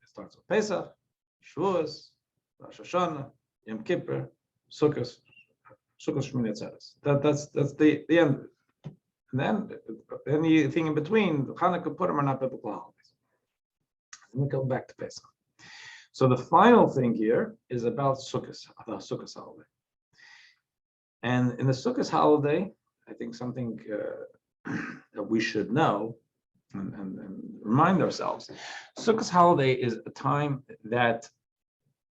It starts with Pesach, Shavuos, Rosh Hashanah, Yom Kippur, Sukkot, Shmini Atzeres. That's the end of it. And then anything in between, Hanukkah, Purim are not biblical holidays. And we go back to Pesach. So the final thing here is about Sukkot, the Sukkot holiday. And in the Sukkot holiday, I think something that we should know and remind ourselves, Sukkot holiday is a time that,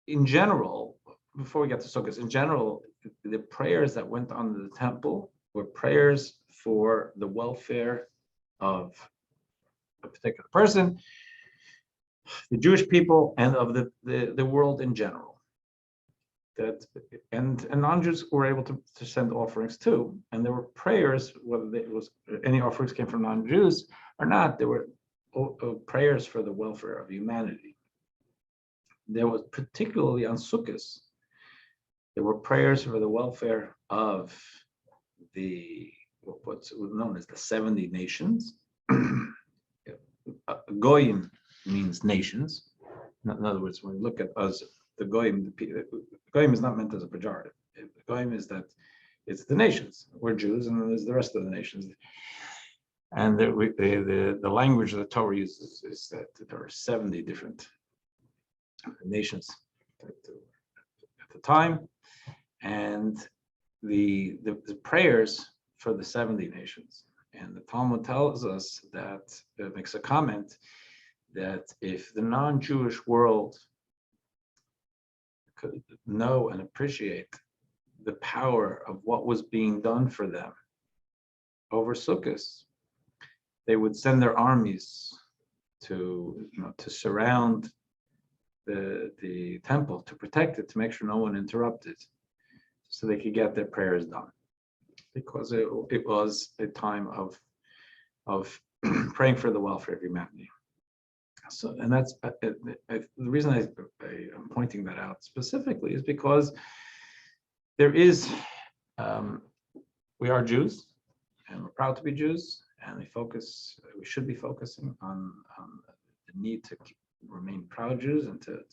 in general, before we get to Sukkot, in general, the prayers that went on the temple were prayers for the welfare of a particular person, the Jewish people, and of the world in general. And non-Jews were able to send offerings too. And there were prayers, whether any offerings came from non-Jews or not, there were prayers for the welfare of humanity. there was particularly on Sukkot, there were prayers for the welfare of what's known as the 70 nations. Goyim means nations. In other words, when we look at us, the Goyim is not meant as a pejorative. The Goyim is that it's the nations. We're Jews, and then there's the rest of the nations. And the language of the Torah uses is that there are 70 different nations at the time, and the prayers for the 70 nations. And the Talmud tells us that, it makes a comment that if the non-Jewish world could know and appreciate the power of what was being done for them over Sukkot, they would send their armies to surround the temple, to protect it, to make sure no one interrupted, so they could get their prayers done. Because it was a time of praying for the welfare of humanity. So, and that's the reason I'm pointing that out specifically is because there is, we are Jews, and we're proud to be Jews, and we should be focusing on the need to remain proud Jews and to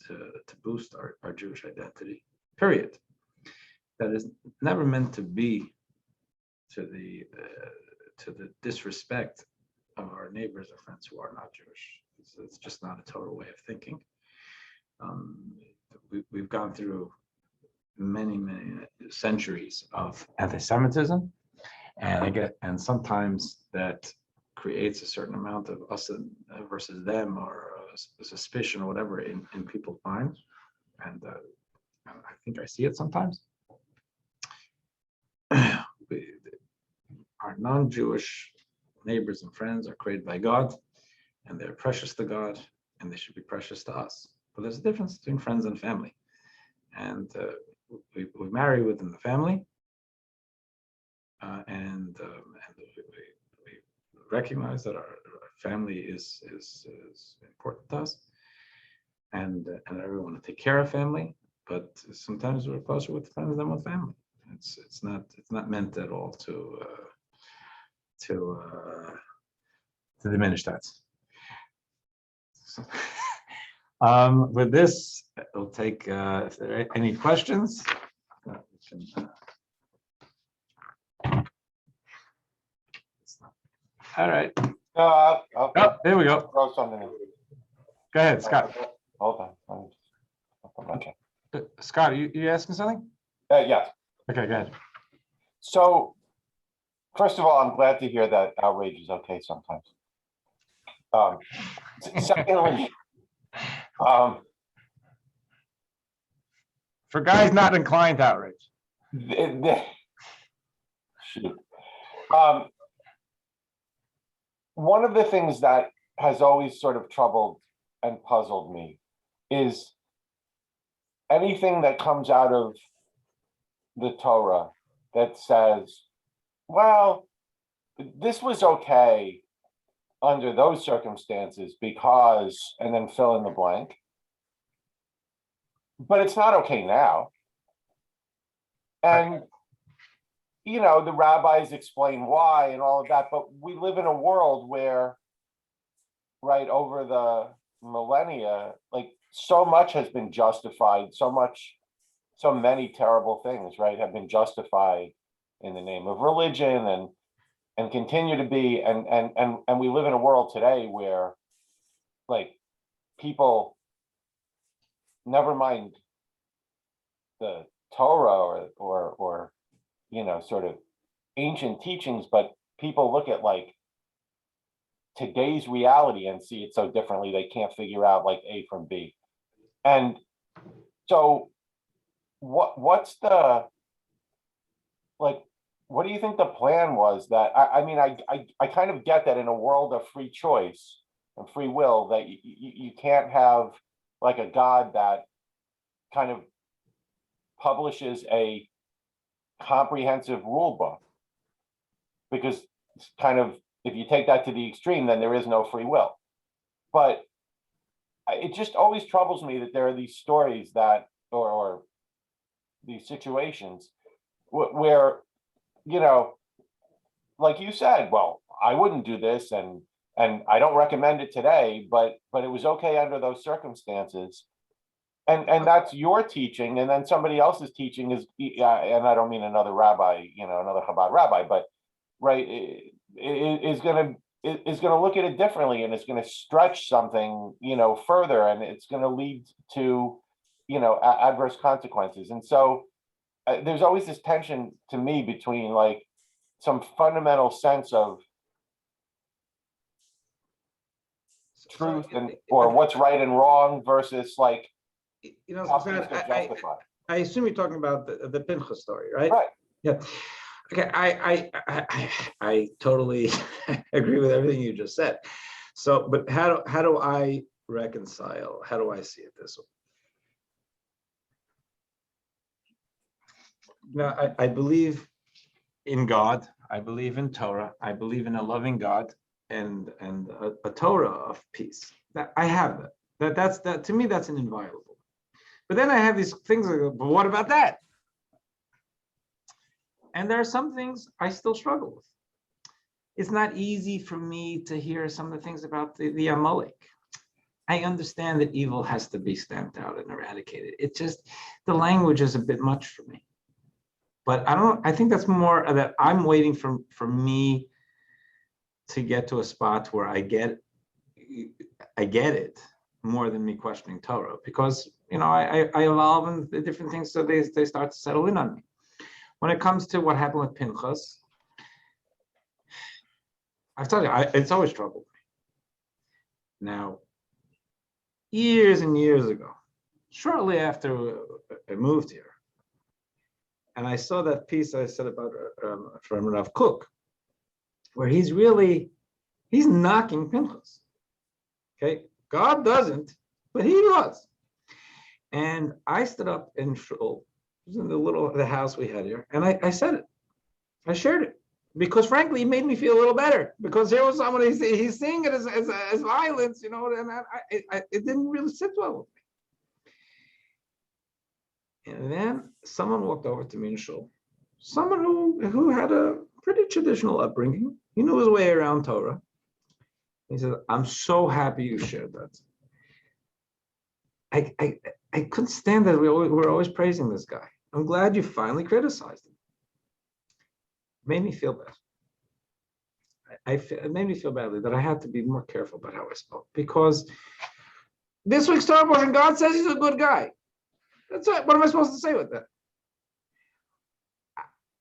boost our Jewish identity, period. That is never meant to be to the disrespect of our neighbors or friends who are not Jewish. It's just not a total way of thinking. We've gone through many centuries of anti-Semitism, and sometimes that creates a certain amount of us versus them, or a suspicion or whatever in people's minds, and I think I see it sometimes. Our non-Jewish neighbors and friends are created by God, and they're precious to God, and they should be precious to us. But there's a difference between friends and family, and we marry within the family, and we recognize that our family is important to us, and everyone want to take care of family. But sometimes we're closer with friends than with family. It's not meant at all to diminish that. So, with this, we'll take if there are any questions. All right. I'll Oh, there we go. throw something in. Go ahead, Scott. Hold on. Okay. Scott, you asking something? Yes. Okay, go ahead. So, first of all, I'm glad to hear that outrage is okay sometimes. Secondly, For guys not inclined to outrage. shoot. One of the things that has always sort of troubled and puzzled me is anything that comes out of the Torah that says, well, this was okay under those circumstances because, and then fill in the blank, but it's not okay now. And, the rabbis explain why and all of that, but we live in a world where, right, over the millennia, like so much has been justified, so many terrible things, right, have been justified in the name of religion and continue to be, and we live in a world today where, like, people, never mind the Torah or sort of ancient teachings, but people look at like today's reality and see it so differently. They can't figure out like A from B. And so what's the, like, what do you think the plan was? That I kind of get that in a world of free choice and free will, that you can't have like a God that kind of publishes a comprehensive rule book, because it's kind of, if you take that to the extreme, then there is no free will. But it just always troubles me that there are these stories that, or these situations where, you know, like you said, well, I wouldn't do this, and I don't recommend it today, but it was okay under those circumstances. And that's your teaching, and then somebody else's teaching is, and I don't mean another rabbi, another Chabad rabbi, but right, is gonna look at it differently, and it's gonna stretch something, further, and it's gonna lead to, adverse consequences. And so there's always this tension to me between like some fundamental sense of truth or what's right and wrong versus like how things get justified. I assume you're talking about the Pinchas story, right? Right. Yeah. Okay. I totally agree with everything you just said. So, but how do I reconcile? How do I see it this way? Now, I believe in God. I believe in Torah. I believe in a loving God and a Torah of peace. That I have that. That's to me, that's an inviolable. But then I have these things that go, but what about that? And there are some things I still struggle with. It's not easy for me to hear some of the things about the Amalek. I understand that evil has to be stamped out and eradicated. It's just, the language is a bit much for me. But I think that's more that I'm waiting for me to get to a spot where I get it more than me questioning Torah, because I evolve in the different things, so they start to settle in on me. When it comes to what happened with Pinchas, I've told you, it's always troubled me. Now, years and years ago, shortly after I moved here, and I saw that piece I said about from Rav Kook, where he's knocking Pinchas. Okay, God doesn't, but he does. And I stood up in shul, it was in the house we had here, and I said it. I shared it because, frankly, it made me feel a little better, because here was somebody, he's seeing it as violence, and it didn't really sit well with me. And then someone walked over to me in shul, someone who had a pretty traditional upbringing. He knew his way around Torah. He said, "I'm so happy you shared that." I couldn't stand that we're always praising this guy. I'm glad you finally criticized him. It made me feel bad. It made me feel badly that I had to be more careful about how I spoke, because this week's Torah portion, God says he's a good guy. That's it. What am I supposed to say with that?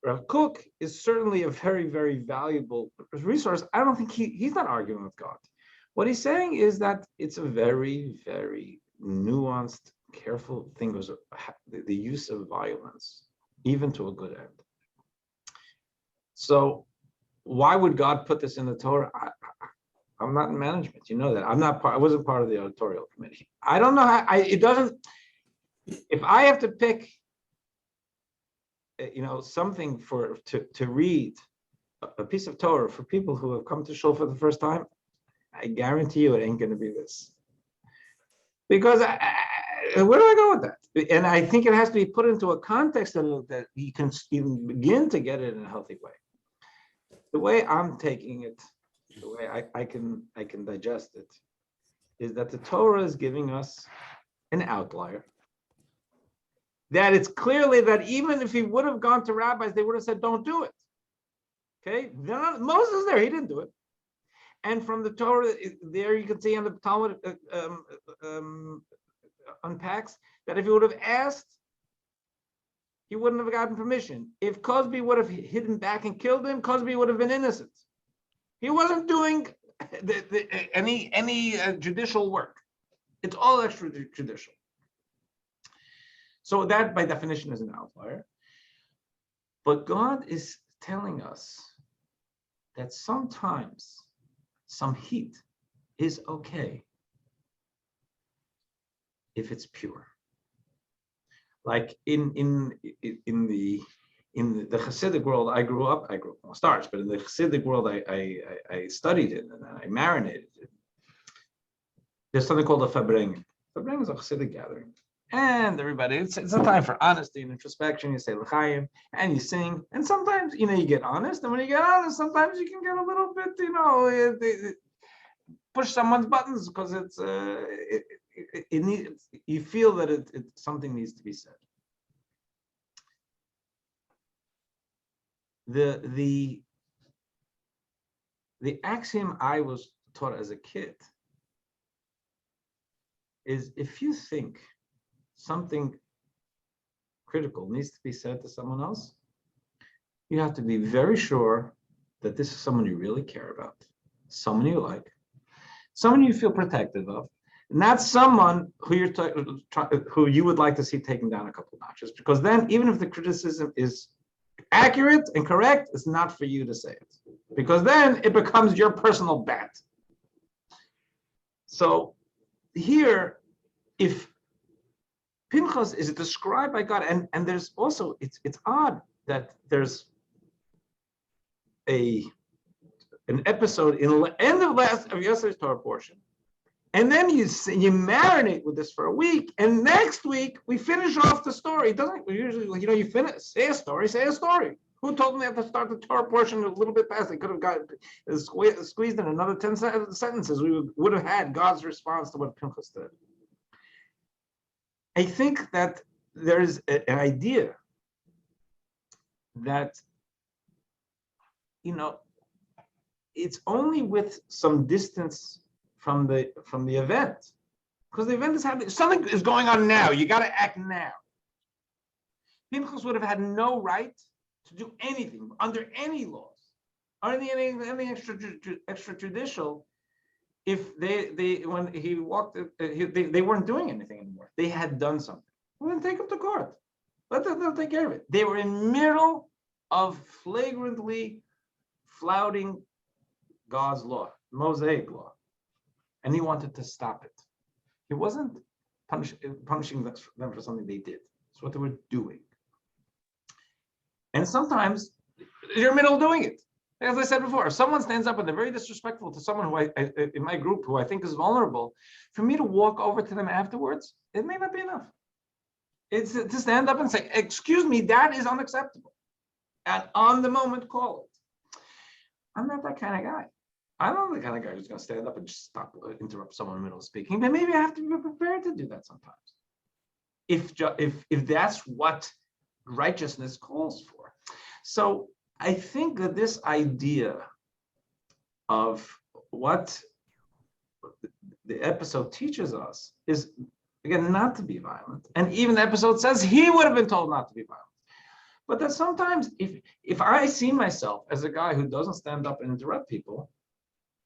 Rav Kook is certainly a very, very valuable resource. I don't think he's not arguing with God. What he's saying is that it's a very, very nuanced, careful thing, was the use of violence, even to a good end. So why would God put this in the Torah? I'm not in management. You know that. I wasn't part of the editorial committee. I don't know how. It doesn't. If I have to pick, something to read, a piece of Torah for people who have come to shul for the first time, I guarantee you it ain't going to be this. Because where do I go with that? And I think it has to be put into a context that you can even begin to get it in a healthy way. The way I'm taking it, the way I can digest it, is that the Torah is giving us an outlier. That it's clearly that even if he would have gone to rabbis, they would have said, "Don't do it." Okay, Moses there, he didn't do it. And from the Torah, there you can see on the Talmud unpacks that if he would have asked, he wouldn't have gotten permission. If Cosby would have hidden back and killed him, Cosby would have been innocent. He wasn't doing any judicial work. It's all extrajudicial. So that, by definition, is an outlier. But God is telling us that sometimes some heat is okay if it's pure. Like in the Hasidic world I grew up on stars, but in the Hasidic world I studied it and I marinated it. there's something called a Fabrengen. Fabrengen is a Chassidic gathering. And everybody, it's a time for honesty and introspection. You say L'chaim and you sing. And sometimes, you get honest. And when you get honest, sometimes you can get a little bit, push someone's buttons because it's, it needs, you feel that something needs to be said. The axiom I was taught as a kid is if you think something critical needs to be said to someone else, you have to be very sure that this is someone you really care about, someone you like, someone you feel protective of, not someone who who you would like to see taken down a couple notches, because then even if the criticism is accurate and correct, it's not for you to say it, because then it becomes your personal bet. So here, if Pinchas is described by God, and there's also, it's odd that there's an episode in the end of yesterday's Torah portion, and then you marinate with this for a week, and next week we finish off the story. It doesn't usually, you finish, say a story. Who told me I have to start the Torah portion a little bit past? They could have got squeezed in another 10 sentences. We would have had God's response to what Pinchas did. I think that there's an idea that, it's only with some distance from the event, because the event is happening. Something is going on now. You got to act now. Pinchas would have had no right to do anything under any laws or anything extrajudicial if when he walked, they weren't doing anything anymore. They had done something. Well, then take them to court. Let them take care of it. They were in the middle of flagrantly flouting God's law, Mosaic law, and he wanted to stop it. He wasn't punishing them for something they did. It's what they were doing. And sometimes you're in the middle of doing it. As I said before, if someone stands up and they're very disrespectful to someone who I in my group who I think is vulnerable, for me to walk over to them afterwards, it may not be enough. It's to stand up and say, excuse me, that is unacceptable. And on the moment, call it. I'm not that kind of guy. I'm not the kind of guy who's going to stand up and just interrupt someone in the middle of speaking, but maybe I have to be prepared to do that sometimes. If that's what righteousness calls for. So I think that this idea of what the episode teaches us is, again, not to be violent. And even the episode says he would have been told not to be violent. But that sometimes if I see myself as a guy who doesn't stand up and interrupt people,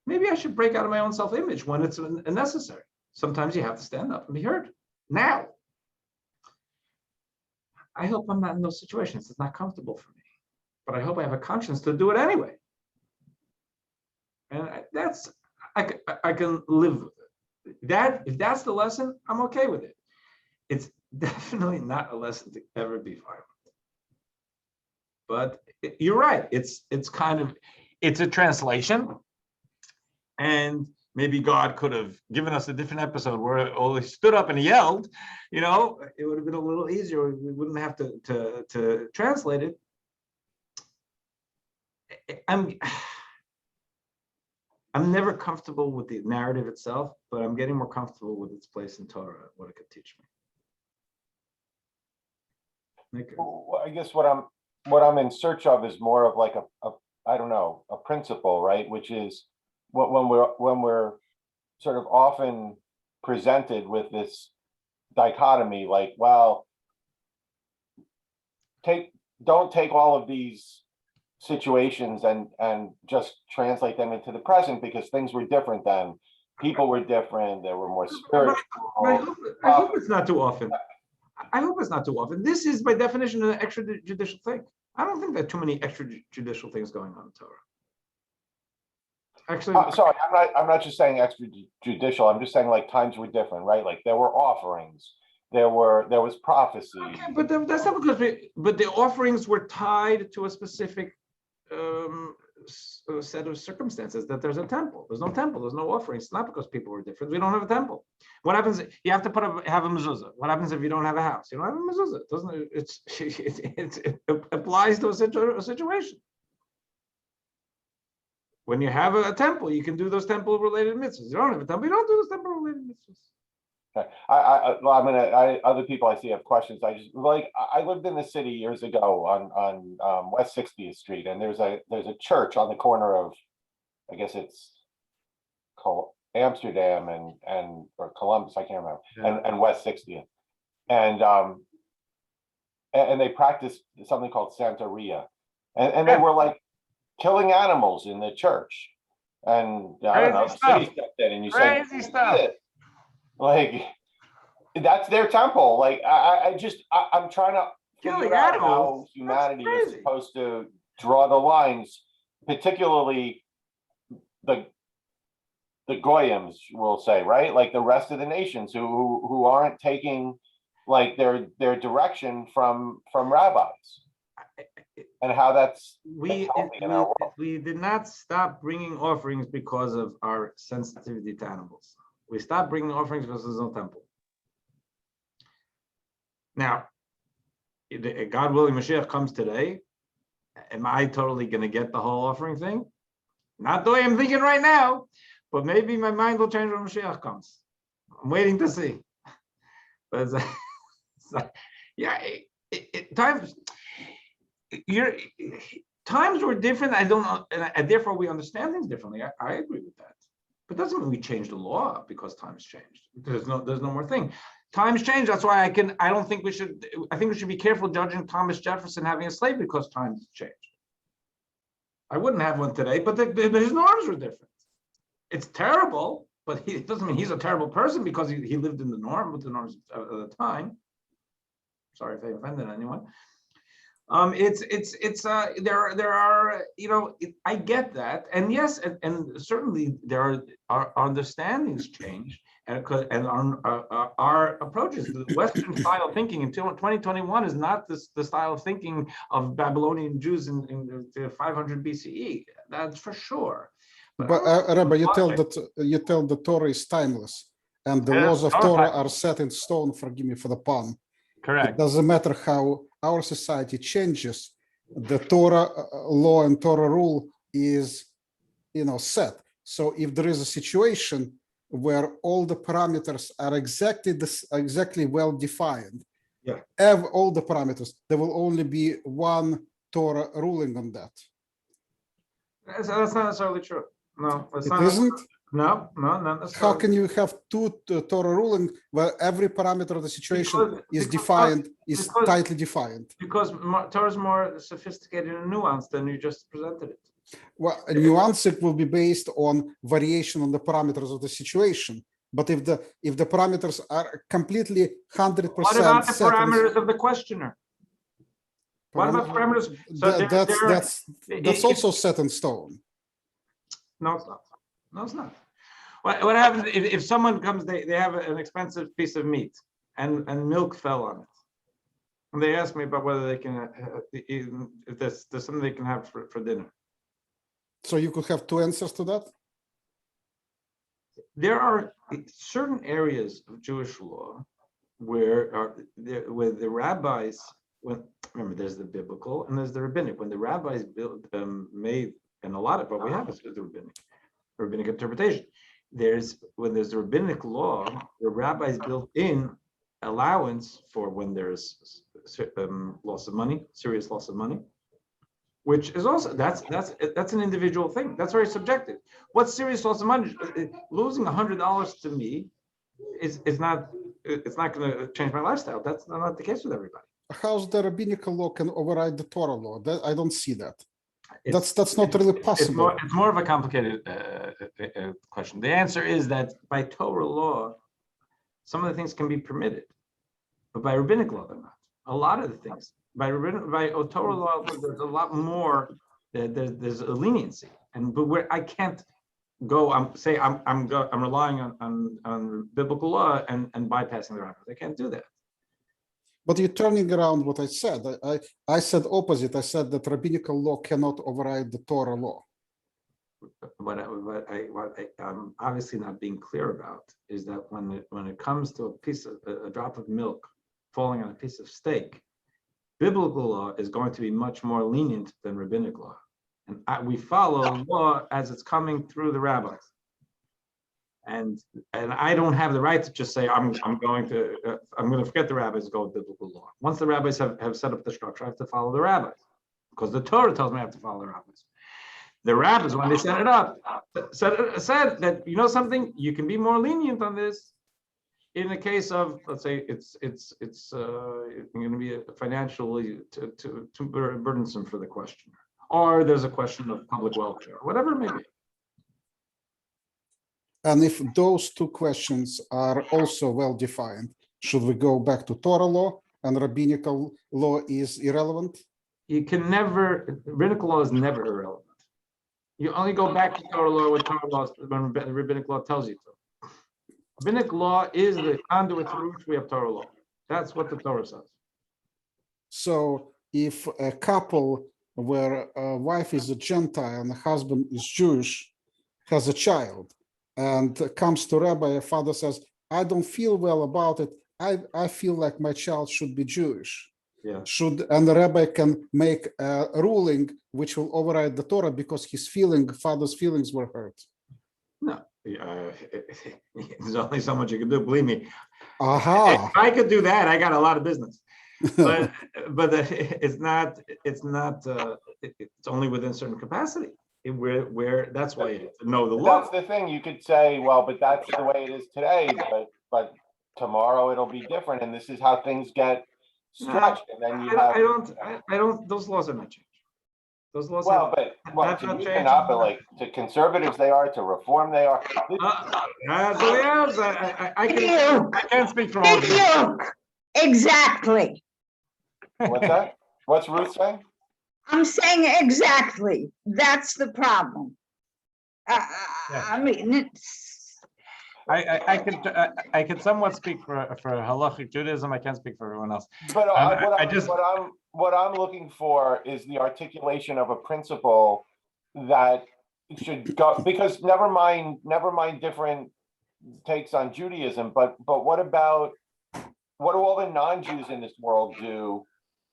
maybe I should break out of my own self-image when it's necessary. Sometimes you have to stand up and be heard. Now, I hope I'm not in those situations. It's not comfortable for me. But I hope I have a conscience to do it anyway. And I can live with it. If that's the lesson, I'm okay with it. It's definitely not a lesson to ever be violent. But you're right. It's a translation. And maybe God could have given us a different episode where he stood up and he yelled, it would have been a little easier. We wouldn't have to translate it. I'm never comfortable with the narrative itself, but I'm getting more comfortable with its place in Torah, what it could teach me. Well, I guess what I'm in search of is more of like a principle, right? Which is when we're sort of often presented with this dichotomy, like, well, don't take all of these situations and just translate them into the present, because things were different then. People were different. There were more spiritual. I hope it's not too often. I hope it's not too often. This is by definition an extrajudicial thing. I don't think there are too many extrajudicial things going on in Torah. Actually, sorry, I'm not just saying extrajudicial. I'm just saying like times were different, right? Like there were offerings. There was prophecy. Okay, but that's not because but the offerings were tied to a specific set of circumstances that there's a temple. There's no temple. There's no offering. It's not because people were different. We don't have a temple. What happens? You have to have a mezuzah. What happens if you don't have a house? You don't have a mezuzah. It doesn't. It applies to a situation. When you have a temple, you can do those temple-related mitzvahs. You don't have a temple. You don't do those temple-related mitzvahs. Okay. Other people I see have questions. I lived in the city years ago on West 60th Street, and there's a church on the corner of, I guess it's called Amsterdam or Columbus, I can't remember, Yeah. and West 60th, and they practiced something called Santeria, and they were like killing animals in the church, and I don't know, the city stepped in, and you say, Crazy stuff. like, that's their temple. Like, I'm trying to Killing figure out how animals? humanity That's is crazy. supposed to draw the lines, particularly the goyim, we'll say, right? Like the rest of the nations who aren't taking like their direction from rabbis, and how that's healthy in our world. We did not stop bringing offerings because of our sensitivity to animals. We stopped bringing offerings because there's no temple. Now, God willing, Mashiach comes today. Am I totally going to get the whole offering thing? Not the way I'm thinking right now, but maybe my mind will change when Mashiach comes. I'm waiting to see. But times were different. I don't know, and therefore we understand things differently. I agree with that. But it doesn't mean we change the law because times changed. There's no more thing. Times change. That's why I don't think we should. I think we should be careful judging Thomas Jefferson having a slave because times changed. I wouldn't have one today, but his norms were different. It's terrible, but it doesn't mean he's a terrible person because he lived in the norm with the norms of the time. Sorry if I offended anyone. There are I get that, and yes, and certainly there are understandings change, and our approaches. The Western style of thinking in 2021 is not the style of thinking of Babylonian Jews in 500 BCE. That's for sure. But Rabbi, you tell the Torah is timeless, and the laws of Torah are set in stone. Forgive me for the pun. Correct. It doesn't matter how our society changes, the Torah law and Torah rule is, set. So if there is a situation where all the parameters are exactly well defined, have all the parameters, there will only be one Torah ruling on that. That's not necessarily true. No, it's It not. isn't. No, not necessarily. How can you have two Torah ruling where every parameter of the situation is tightly defined? Because Torah is more sophisticated and nuanced than you just presented it. Well, a nuancing will be based on variation on the parameters of the situation. But if the parameters are completely 100%, what about the parameters of the questioner? What about parameters? So that's also set in stone. No, it's not. No, it's not. What happens if someone comes? They have an expensive piece of meat, and milk fell on it, and they ask me about whether they can, if there's something they can have for dinner. So you could have two answers to that. There are certain areas of Jewish law where the rabbis. Remember, there's the biblical and there's the rabbinic. When the rabbis made, and a lot of what we have is the rabbinic interpretation. When there's the rabbinic law, the rabbis built in allowance for when there's loss of money, serious loss of money, which is also that's an individual thing. That's very subjective. What's serious loss of money? Losing $100 to me is not. It's not going to change my lifestyle. That's not the case with everybody. How's the rabbinical law can override the Torah law? I don't see that. That's not really possible. It's more of a complicated question. The answer is that by Torah law, some of the things can be permitted, but by rabbinic law, they're not. A lot of the things by Torah law, there's a lot more. There's a leniency, but where I can't go, I'm relying on biblical law and bypassing the rabbis. I can't do that. But you're turning around what I said. I said opposite. I said that rabbinical law cannot override the Torah law. I'm obviously not being clear about is that when it comes to a drop of milk falling on a piece of steak, biblical law is going to be much more lenient than rabbinic law. And we follow law as it's coming through the rabbis. And I don't have the right to just say I'm going to forget the rabbis and go with biblical law. Once the rabbis have set up the structure, I have to follow the rabbis because the Torah tells me I have to follow the rabbis. The rabbis, when they set it up, said that, you know something, you can be more lenient on this in the case of, let's say it's going to be financially too burdensome for the questioner, or there's a question of public welfare, whatever it may be. And if those two questions are also well defined, should we go back to Torah law and rabbinical law is irrelevant? You can never, rabbinical law is never irrelevant. You only go back to Torah law when rabbinic law tells you to. Rabbinic law is the conduit through which we have Torah law. That's what the Torah says. So if a couple where a wife is a Gentile and the husband is Jewish has a child and comes to Rabbi, a father says, I don't feel well about it. I feel like my child should be Jewish. Yeah. And the rabbi can make a ruling which will override the Torah because father's feelings were hurt. No, there's only so much you can do. Believe me. Aha. If I could do that, I got a lot of business. But it's not. It's only within a certain capacity. Where that's why you have to know the law. That's the thing. You could say, well, but that's the way it is today. But tomorrow it'll be different, and this is how things get stretched. And then you have. I don't. Those laws are not changed. Those laws. Well, but to you cannot, but like to conservatives they are, to reform they are. I can't speak for all of you. Exactly. What's that? What's Ruth saying? I'm saying exactly. That's the problem. I mean, it's, I can somewhat speak for halachic Judaism. I can't speak for everyone else. But what I'm looking for is the articulation of a principle that should go, because never mind different takes on Judaism, but what do all the non-Jews in this world do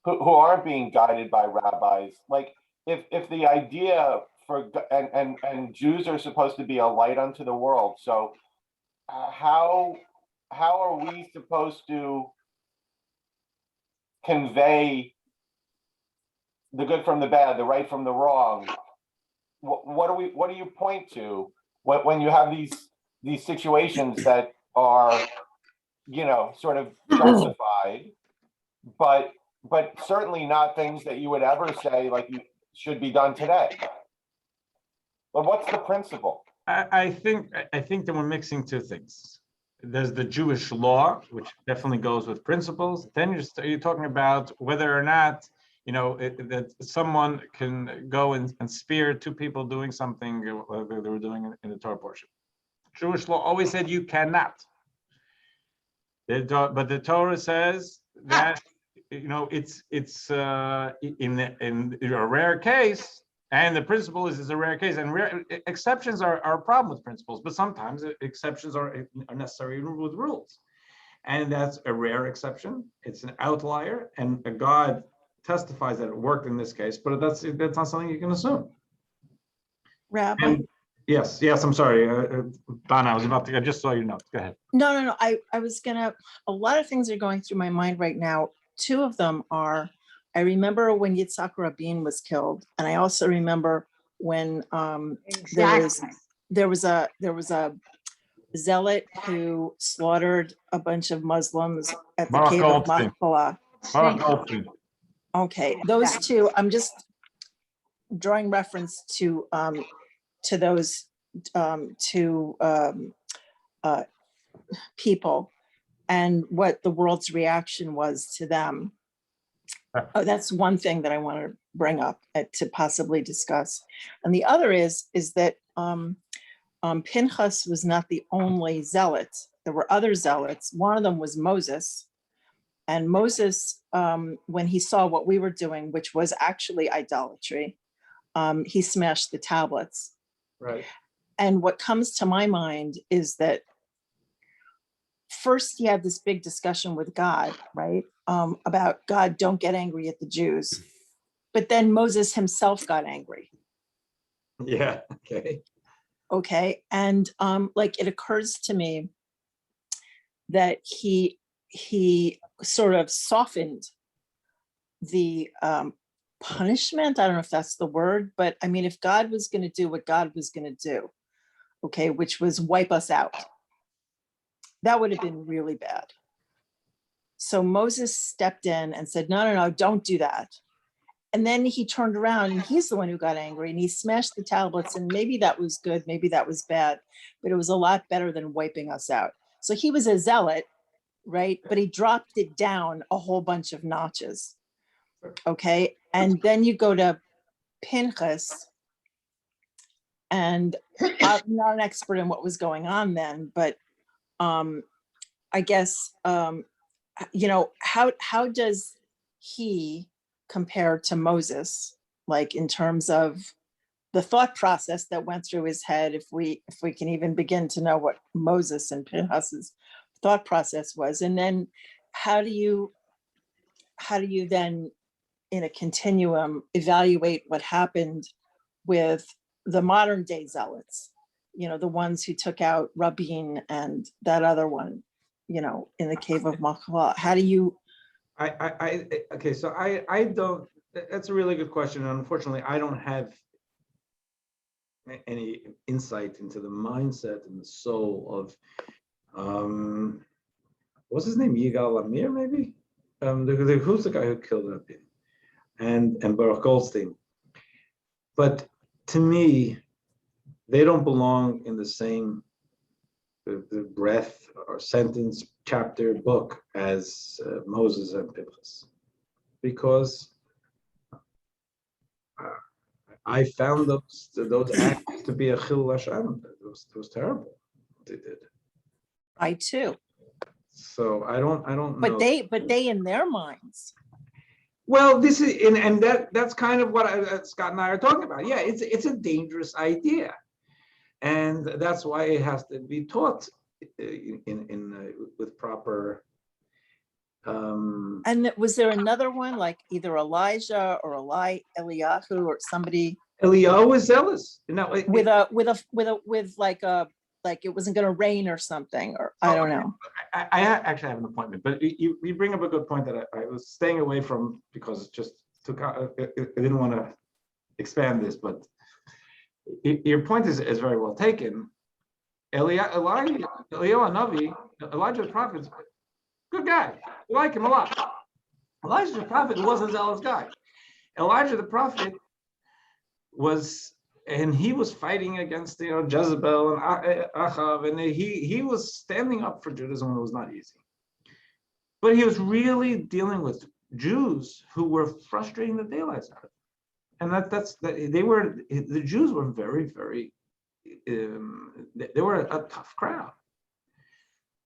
who aren't being guided by rabbis? Like if the idea for and Jews are supposed to be a light unto the world, so how are we supposed to convey the good from the bad, the right from the wrong? What do you point to when you have these situations that are, sort of justified, but certainly not things that you would ever say like you should be done today? But what's the principle? I think that we're mixing two things. There's the Jewish law, which definitely goes with principles. Then you're talking about whether or not that someone can go and spear two people doing something they were doing in the Torah portion. Jewish law always said you cannot. But the Torah says that it's in a rare case. And the principle is a rare case, and rare exceptions are a problem with principles, but sometimes exceptions are necessary with rules. And that's a rare exception. It's an outlier, and God testifies that it worked in this case, but that's not something you can assume. Rabbi? And yes, I'm sorry. Donna, I just saw your notes. Go ahead. No. I was a lot of things are going through my mind right now. Two of them are, I remember when Yitzhak Rabin was killed, and I also remember when exactly. there was a zealot who slaughtered a bunch of Muslims at the cave of Machpelah. Okay, those two, I'm just drawing reference to those two people and what the world's reaction was to them. Oh, that's one thing that I want to bring up to possibly discuss. And the other is that Pinchas was not the only zealot. There were other zealots. One of them was Moses. And Moses, when he saw what we were doing, which was actually idolatry, he smashed the tablets. Right. And what comes to my mind is that first he had this big discussion with God, right? About God, don't get angry at the Jews. But then Moses himself got angry. Yeah. Okay. Okay. And like it occurs to me that he sort of softened the punishment. I don't know if that's the word, but I mean, if God was going to do what God was going to do, okay, which was wipe us out, that would have been really bad. So Moses stepped in and said, no, no, no, don't do that. And then he turned around and he's the one who got angry and he smashed the tablets, and maybe that was good, maybe that was bad, but it was a lot better than wiping us out. So he was a zealot, right? But he dropped it down a whole bunch of notches. Okay. And then you go to Pinchas, and I'm not an expert in what was going on then, but I guess, you know, how does he compare to Moses, like in terms of the thought process that went through his head, if we can even begin to know what Moses and Pinchas's thought process was? And then how do you then in a continuum evaluate what happened with the modern day zealots, you know, the ones who took out Rabin and that other one, you know, in the cave of Machlah? How do you? Okay, so I don't, that's a really good question. And unfortunately, I don't have any insight into the mindset and the soul of, what's his name? Yigal Amir, maybe? Who's the guy who killed Rabin? And Baruch Goldstein. But to me, they don't belong in the same the breath or sentence, chapter, book as Moses and Pinchas, because I found those acts to be a chilul Hashem. It was terrible what they did. I too. So I don't know. But they in their minds. Well, this is and that's kind of what Scott and I are talking about. Yeah, it's a dangerous idea, and that's why it has to be taught in with proper. And was there another one, like either Elijah or Eliyahu or somebody? Eliyahu was zealous. With like it wasn't going to rain or something, or I don't know. I actually have an appointment, but you bring up a good point that I was staying away from because it just took. I didn't want to expand this, but your point is very well taken. Eliyahu Navi, Elijah the prophet, good guy. I like him a lot. Elijah the prophet wasn't a zealous guy. Elijah the prophet was. And he was fighting against Jezebel and Achav, and he was standing up for Judaism when it was not easy. But he was really dealing with Jews who were frustrating the daylights out of him. And the Jews were very, very, they were a tough crowd.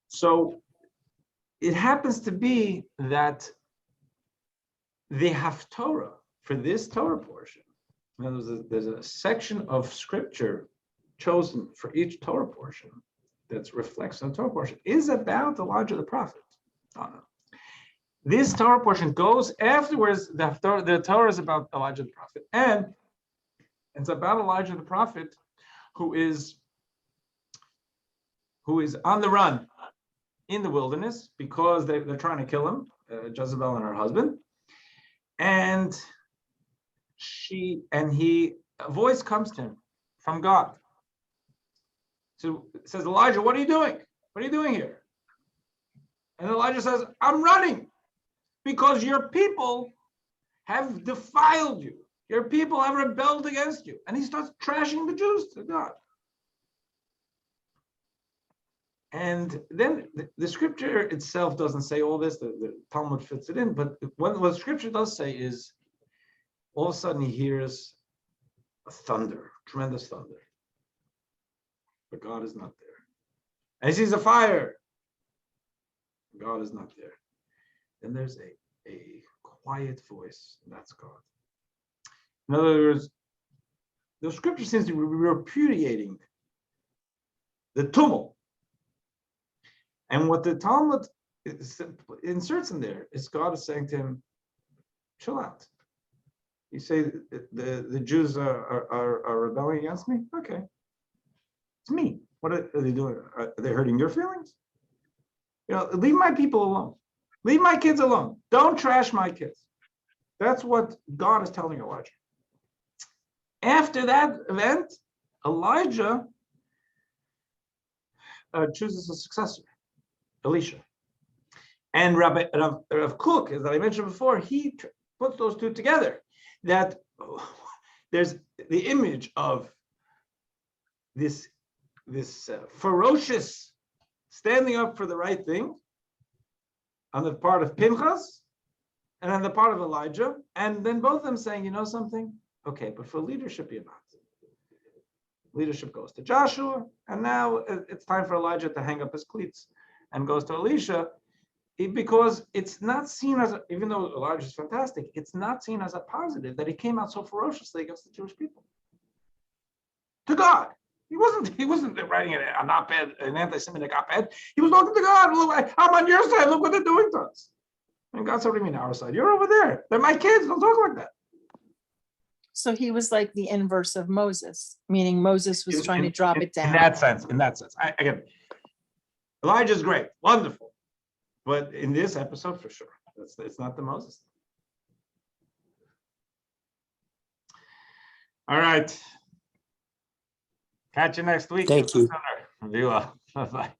So it happens to be that the Haftorah for this Torah portion, there's a section of scripture chosen for each Torah portion that reflects on the Torah portion is about Elijah the prophet. This Torah portion goes afterwards. The Torah is about Elijah the prophet, and it's about Elijah the prophet who is on the run in the wilderness because they're trying to kill him, Jezebel and her husband, and a voice comes to him from God. So it says, Elijah, what are you doing? What are you doing here? And Elijah says, I'm running because your people have defiled you. Your people have rebelled against you. And he starts trashing the Jews to God. And then the scripture itself doesn't say all this. The Talmud fits it in. But what scripture does say is, all of a sudden he hears a thunder, tremendous thunder. But God is not there. And he sees a fire. God is not there. Then there's a quiet voice, and that's God. In other words, the scripture seems to be repudiating the tumult. And what the Talmud inserts in there is God is saying to him, chill out. You say the Jews are rebelling against me? Okay. It's me. What are they doing? Are they hurting your feelings? You know, leave my people alone. Leave my kids alone. Don't trash my kids. That's what God is telling Elijah. After that event, Elijah chooses a successor, Elisha. And Rabbi Rav Kook, as I mentioned before, he puts those two together. That there's the image of this ferocious standing up for the right thing on the part of Pinchas and on the part of Elijah, and then both of them saying, you know something? Okay, but for leadership, you're not. Leadership goes to Joshua, and now it's time for Elijah to hang up his cleats and goes to Elisha, because it's not seen as, even though Elijah is fantastic, it's not seen as a positive that he came out so ferociously against the Jewish people. To God. He wasn't writing an op-ed, an anti-Semitic op-ed. He was talking to God. Look, I'm on your side. Look what they're doing to us. And God said, what do you mean our side? You're over there. They're my kids. Don't talk like that. So he was like the inverse of Moses, meaning Moses was trying to drop it down. In that sense. Again, Elijah's great. Wonderful. But in this episode, for sure, it's not the Moses. All right. Catch you next week. Thank you. Be well. Bye-bye.